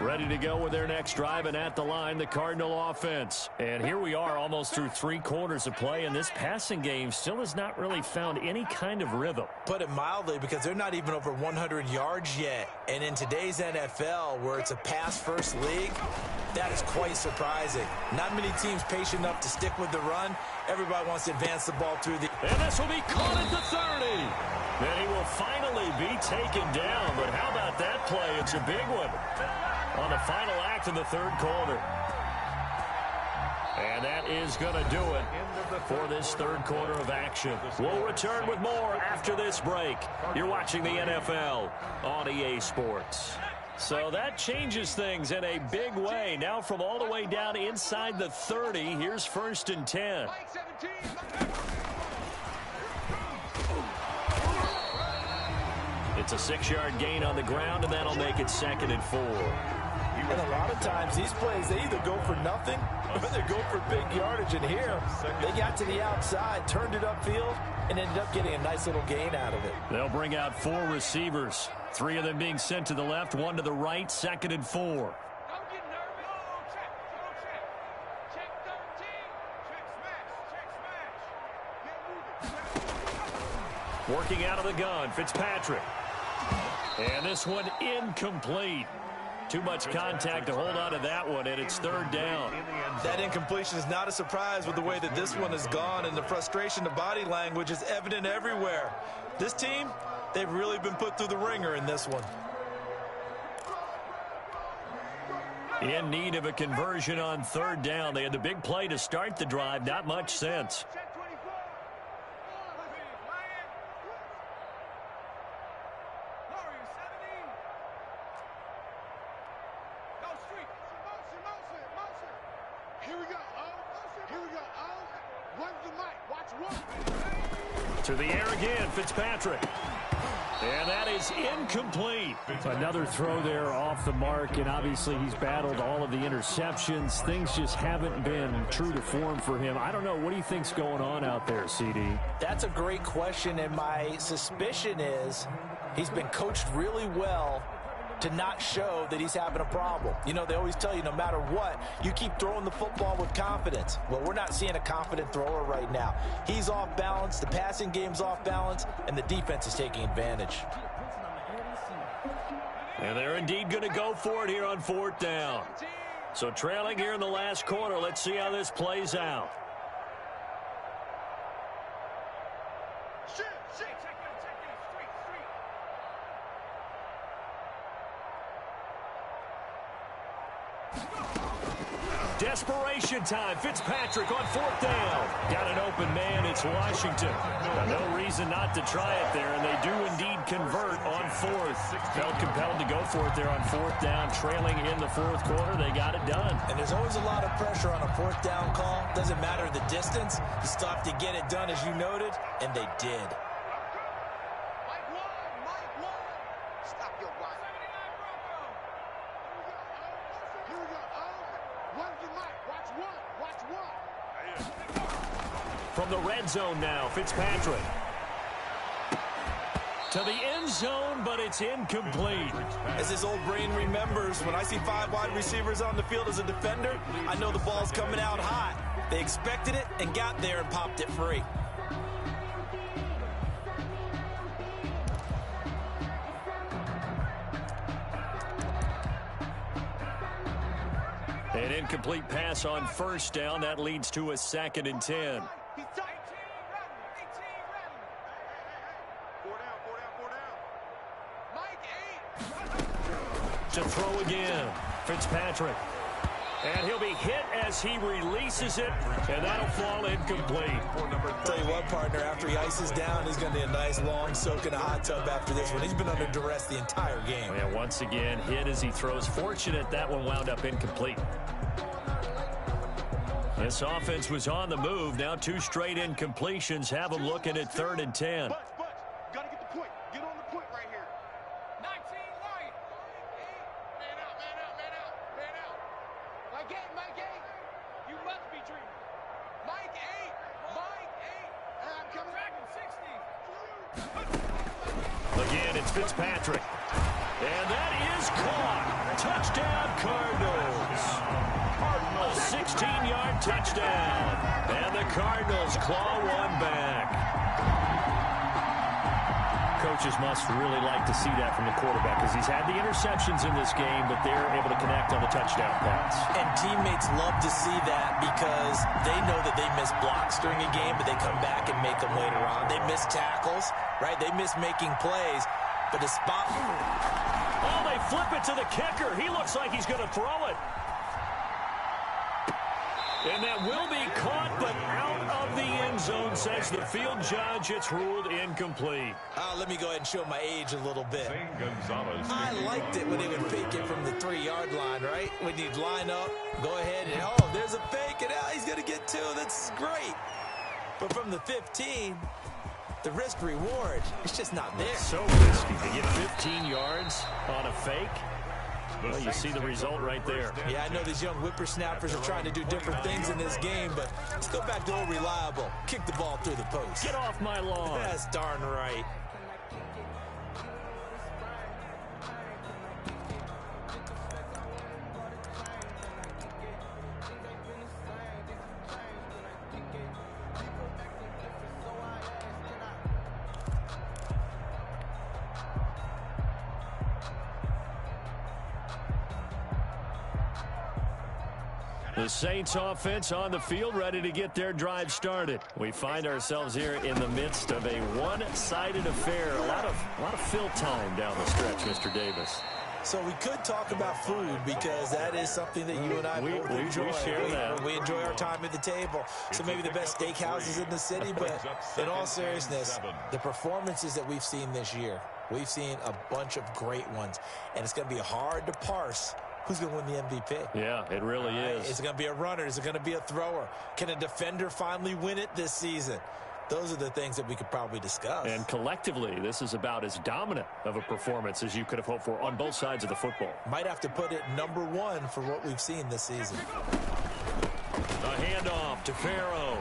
Ready to go with their next drive, and at the line, the Cardinal offense. And here we are almost through 3 quarters of play, and this passing game still has not really found any kind of rhythm. Put it mildly, because they're not even over 100 yards yet. And in today's NFL, where it's a pass-first league, that is quite surprising. Not many teams patient enough to stick with the run. Everybody wants to advance the ball through the... And this will be caught at the 30. And he will finally be taken down. But how about that play? It's a big one on the final act of the 3rd quarter. And that is going to do it for this 3rd quarter of action. We'll return with more after this break. You're watching the NFL on EA Sports. So that changes things in a big way. Now from all the way down inside the 30, here's 1st and 10. It's a 6-yard gain on the ground, and that'll make it 2nd and 4. And a lot of times these plays, they either go for nothing or they go for big yardage. And here, they got to the outside, turned it upfield, and ended up getting a nice little gain out of it. They'll bring out 4 receivers. 3 of them being sent to the left, 1 to the right, 2nd and 4. Don't get nervous. Check. Check 13. Check smash. Get moving. Working out of the gun, Fitzpatrick. And this one incomplete. Too much contact to hold on to that one, and it's 3rd down. That incompletion is not a surprise with the way that this one has gone, and the frustration, the body language is evident everywhere. This team, they've really been put through the ringer in this one. In need of a conversion on 3rd down. They had the big play to start the drive. Not much sense. Check 24. Warrior 17. Go street. Motion. Here we go. Here we go. Run the mic. Watch one. To the air again, Fitzpatrick. And that is incomplete. Another throw there off the mark, and obviously he's battled all of the interceptions. Things just haven't been true to form for him. I don't know. What do you think's going on out there, CD? That's a great question, and my suspicion is he's been coached really well to not show that he's having a problem. You know, they always tell you no matter what, you keep throwing the football with confidence. Well, we're not seeing a confident thrower right now. He's off balance, the passing game's off balance, and the defense is taking advantage. And they're indeed going to go for it here on 4th down. So trailing here in the last quarter, let's see how this plays out. Desperation time. Fitzpatrick on 4th down. Got an open man. It's Washington. No reason not to try it there, and they do indeed convert on 4th. Felt compelled to go for it there on 4th down, trailing in the 4th quarter. They got it done. And there's always a lot of pressure on a 4th down call. Doesn't matter the distance. You still have to get it done, as you noted, and they did. From the red zone now, Fitzpatrick. To the end zone, but it's incomplete. As his old brain remembers, when I see 5 wide receivers on the field as a defender, I know the ball's coming out hot. They expected it and got there and popped it free. An incomplete pass on 1st down. That leads to a 2nd and 10. To throw again, Fitzpatrick. And he'll be hit as he releases it, and that'll fall incomplete. Tell you what, partner, after he ices down, he's going to need a nice long soak in a hot tub after this one. He's been under duress the entire game. And once again, hit as he throws. Fortunate that one wound up incomplete. This offense was on the move. Now 2 straight incompletions have them looking at 3rd and 10. Got to get the point. Get on the point right here. 19 right. Man out, man out, man out, man out. Mike 8, Mike 8. You must be dreaming. Mike 8, Mike 8. I'm coming back in 60. Again, it's Fitzpatrick. And that is caught. Touchdown, Cardinals. A 16-yard touchdown. And the Cardinals claw one back. Coaches must really like to see that from the quarterback because he's had the interceptions in this game, but they're able to connect on the touchdown pass. And teammates love to see that because they know that they miss blocks during a game, but they come back and make them later on. They miss tackles, right? They miss making plays, but the spot... Oh, they flip it to the kicker. He looks like he's going to throw it. And that will be caught, but out of the end zone, says the field judge. It's ruled incomplete. Let me go ahead and show my age a little bit. I liked it when they would fake it from the 3-yard line, right? When you'd line up, go ahead, and oh, there's a fake, and he's going to get 2. That's great. But from the 15, the risk-reward, it's just not there. So risky to get 15 yards on a fake. Well, you see the result right there. Yeah, I know these young whippersnappers are trying to do different things in this game, but let's go back to old reliable. Kick the ball through the post. Get off my lawn. That's darn right. The Saints offense on the field, ready to get their drive started. We find ourselves here in the midst of a one-sided affair. A lot of fill time down the stretch, Mr. Davis. So we could talk about food because that is something that you and I both enjoy. We share that. We enjoy our time at the table. So maybe the best steakhouses in the city, but in all seriousness, the performances that we've seen this year, we've seen a bunch of great ones, and it's going to be hard to parse who's going to win the MVP. Yeah, it really is. Is it going to be a runner? Is it going to be a thrower? Can a defender finally win it this season? those are the things that we could probably discuss. And collectively, this is about as dominant of a performance as you could have hoped for on both sides of the football. Might have to put it #1 for what we've seen this season. A handoff to Farrow.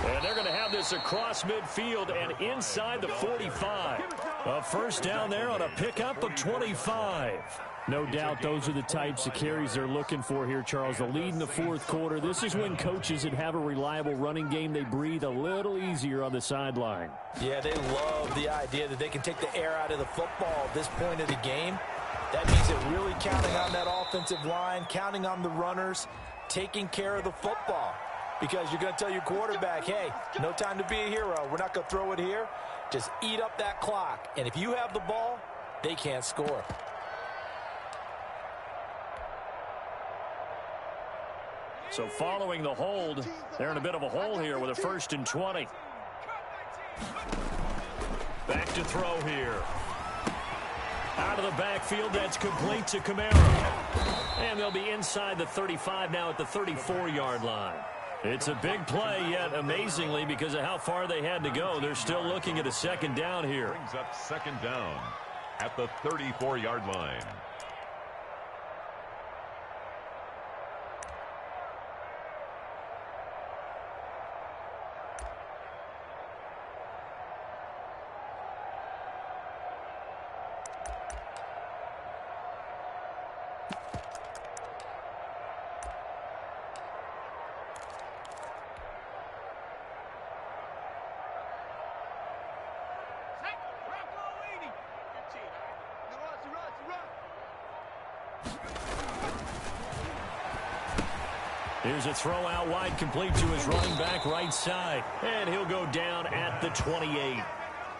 And they're going to have this across midfield and inside the 45. A first down there on a pickup of 25. No doubt those are the types of carries they're looking for here, Charles. The lead in the fourth quarter. This is when coaches that have a reliable running game, they breathe a little easier on the sideline. Yeah, they love the idea that they can take the air out of the football at this point of the game. That means they're really counting on that offensive line, counting on the runners, taking care of the football. Because you're going to tell your quarterback, hey, no time to be a hero. We're not going to throw it here. Just eat up that clock. And if you have the ball, they can't score. So following the hold, they're in a bit of a hole here with a 1st and 20. Back to throw here. Out of the backfield, that's complete to Kamara. And they'll be inside the 35 now at the 34-yard line. It's a big play, yet amazingly, because of how far they had to go, they're still looking at a 2nd down here. Brings up 2nd down at the 34-yard line. Here's a throw out wide, complete to his running back right side. And he'll go down at the 28.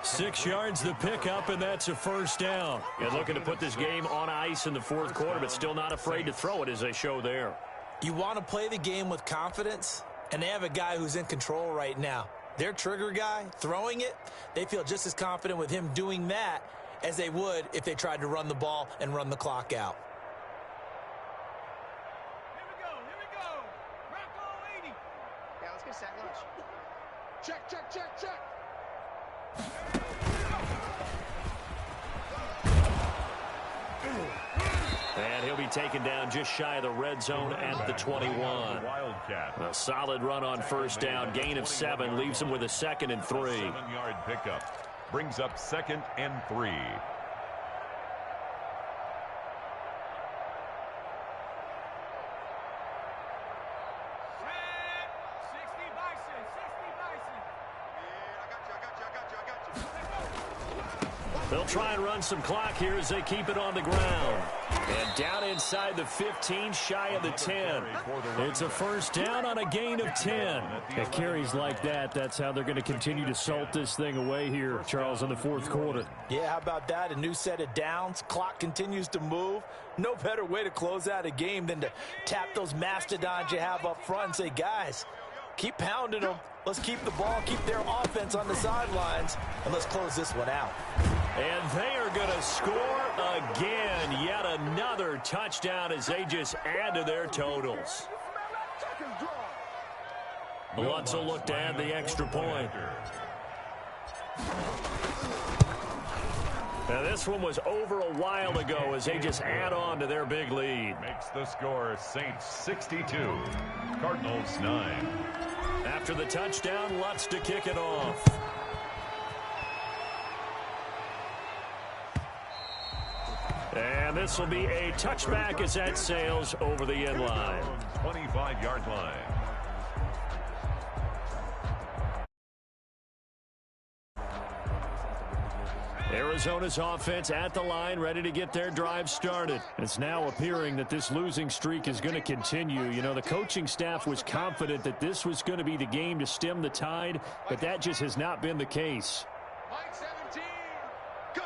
6 yards the pickup, and that's a 1st down. And looking to put this game on ice in the fourth quarter, but still not afraid to throw it as they show there. You want to play the game with confidence, and they have a guy who's in control right now. Their trigger guy, throwing it, they feel just as confident with him doing that as they would if they tried to run the ball and run the clock out. Check. And he'll be taken down just shy of the red zone at the 21. Wildcat. A solid run on 1st down. Gain of 7 leaves him with a 2nd and 3. 7-yard pickup. Brings up 2nd and 3. They'll try and run some clock here as they keep it on the ground. And down inside the 15, shy of the 10. It's a 1st down on a gain of 10. At carries like that, that's how they're going to continue to salt this thing away here, Charles, in the fourth quarter. Yeah, how about that? A new set of downs. Clock continues to move. No better way to close out a game than to tap those mastodons you have up front and say, guys, keep pounding them. Let's keep the ball, keep their offense on the sidelines, and let's close this one out. And they are going to score again. Yet another touchdown as they just add to their totals. Lutz will look to add the extra point. Now this one was over a while ago as they just add on to their big lead. Makes the score Saints 62, Cardinals 9. After the touchdown, Lutz to kick it off. And this will be a touchback as that sails over the end line. 25-yard line. Arizona's offense at the line, ready to get their drive started. It's now appearing that this losing streak is going to continue. You know, the coaching staff was confident that this was going to be the game to stem the tide, but that just has not been the case. Mike 17. Go.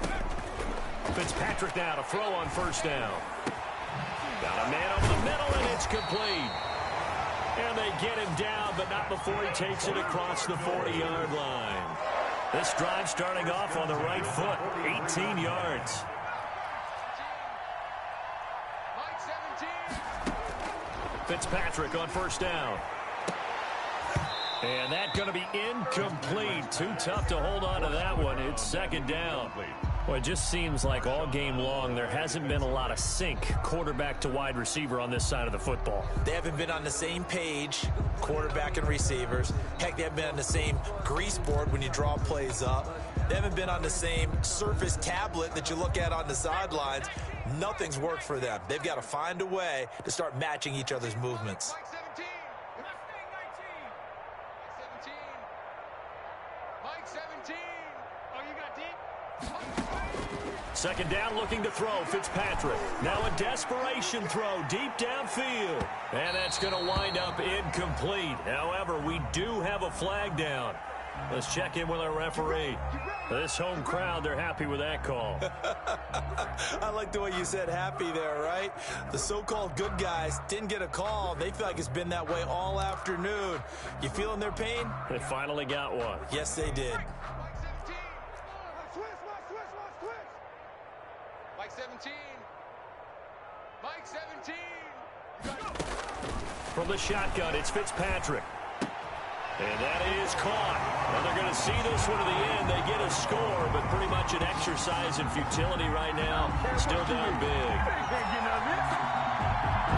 Hurry. Fitzpatrick now to throw on 1st down. Got a man over the middle, and it's complete. And they get him down, but not before he takes it across the 40-yard line. This drive starting off on the right foot, 18 yards. Mike 17. Fitzpatrick on first down. And that's going to be incomplete. Too tough to hold on to that one. It's second down. Well, it just seems like all game long there hasn't been a lot of sync quarterback to wide receiver on this side of the football. They haven't been on the same page, quarterback and receivers. Heck, they haven't been on the same grease board when you draw plays up. They haven't been on the same Surface tablet that you look at on the sidelines. Nothing's worked for them. They've got to find a way to start matching each other's movements. Second down, looking to throw. Fitzpatrick. Now a desperation throw deep downfield. And that's going to wind up incomplete. However, we do have a flag down. Let's check in with our referee. This home crowd, they're happy with that call. I like the way you said happy there, right? The so-called good guys didn't get a call. They feel like it's been that way all afternoon. You feeling their pain? They finally got one. Yes, they did. Mike 17. Mike 17. From the shotgun, it's Fitzpatrick. And that is caught. Now they're going to see this one to the end. They get a score, but pretty much an exercise in futility right now. Still down big.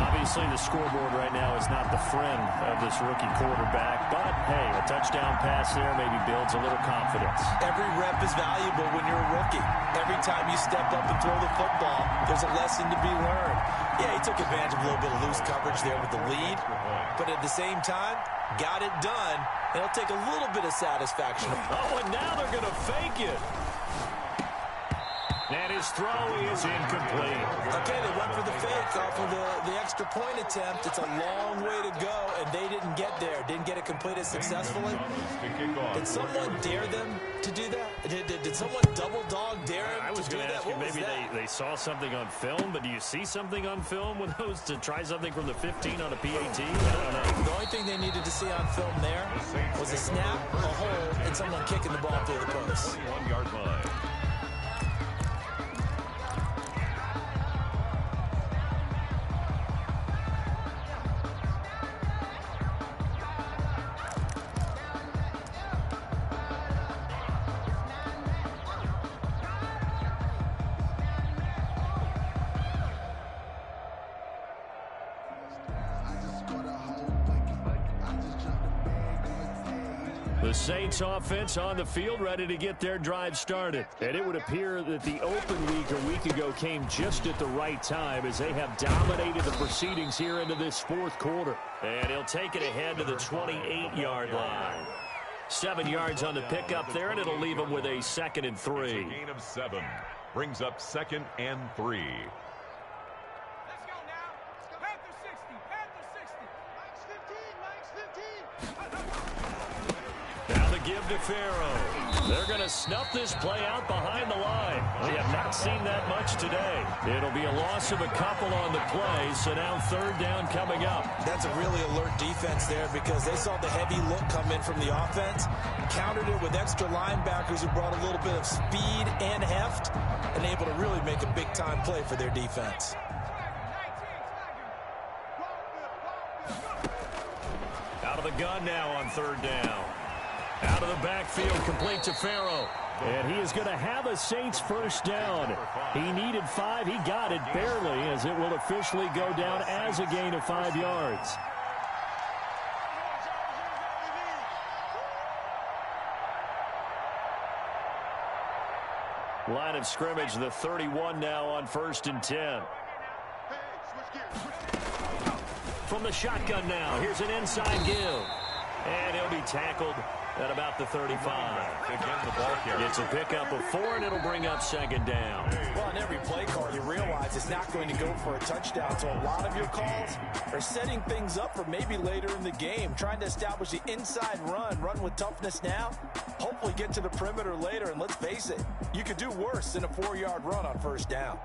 Obviously, the scoreboard right now is not the friend of this rookie quarterback. But, hey, a touchdown pass there maybe builds a little confidence. Every rep is valuable when you're a rookie. Every time you step up and throw the football, there's a lesson to be learned. Yeah, he took advantage of a little bit of loose coverage there with the lead. But at the same time, got it done. It'll take a little bit of satisfaction. Oh, and now they're going to fake it. And his throw is incomplete. Okay, they went for the fake off of the extra point attempt. It's a long way to go, and they didn't get there. Didn't get it completed successfully. Did someone dare them to do that? Did someone double dog dare him I was to do going to that? ask you, What was maybe that? they saw something on film, but do you see something on film with those to try something from the 15 on a PAT? I don't know. The only thing they needed to see on film there was a snap, a hole, and someone kicking the ball through the post. 1-yard line. The Saints offense on the field ready to get their drive started. And it would appear that the open week a week ago came just at the right time as they have dominated the proceedings here into this fourth quarter. And he'll take it ahead to the 28-yard line. 7 yards on the pickup there, and it'll leave him with a 2nd and 3. It's a gain of 7. Brings up 2nd and 3. Let's go now. Panther 60. Panther 60. Mike's 15. Mike's 15. Now the give to Farrow. They're going to snuff this play out behind the line. We have not seen that much today. It'll be a loss of a couple on the play, so now 3rd down coming up. That's a really alert defense there because they saw the heavy look come in from the offense, countered it with extra linebackers who brought a little bit of speed and heft, and able to really make a big-time play for their defense. Out of the gun now on 3rd down. Out of the backfield, complete to Farrow. And he is going to have a Saints first down. He needed 5. He got it barely, as it will officially go down as a gain of 5 yards. Line of scrimmage, the 31 now on 1st and 10. From the shotgun now, here's an inside give. And he'll be tackled at about the 35. It's a pickup of 4, and it'll bring up 2nd down. Well, on every play call, you realize it's not going to go for a touchdown, so a lot of your calls are setting things up for maybe later in the game, trying to establish the inside run with toughness now, hopefully get to the perimeter later, and let's face it, you could do worse than a 4-yard run on 1st down.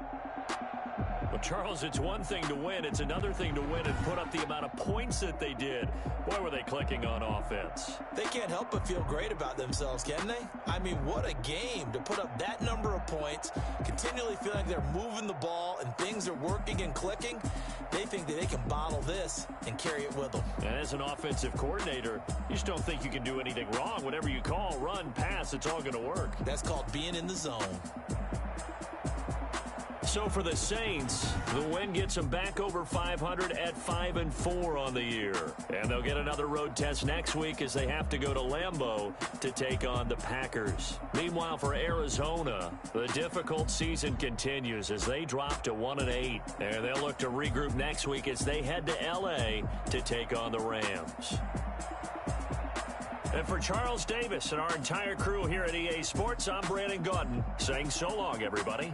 Well, Charles, it's one thing to win. It's another thing to win and put up the amount of points that they did. Boy, were they clicking on offense. They can't help but feel great about themselves, can they? I mean, what a game to put up that number of points, continually feeling like they're moving the ball and things are working and clicking. They think that they can bottle this and carry it with them. And as an offensive coordinator, you just don't think you can do anything wrong. Whatever you call, run, pass, it's all going to work. That's called being in the zone. So for the Saints, the win gets them back over 500 at 5-4 on the year. And they'll get another road test next week as they have to go to Lambeau to take on the Packers. Meanwhile, for Arizona, the difficult season continues as they drop to 1-8. And they'll look to regroup next week as they head to L.A. to take on the Rams. And for Charles Davis and our entire crew here at EA Sports, I'm Brandon Gaudin saying so long, everybody.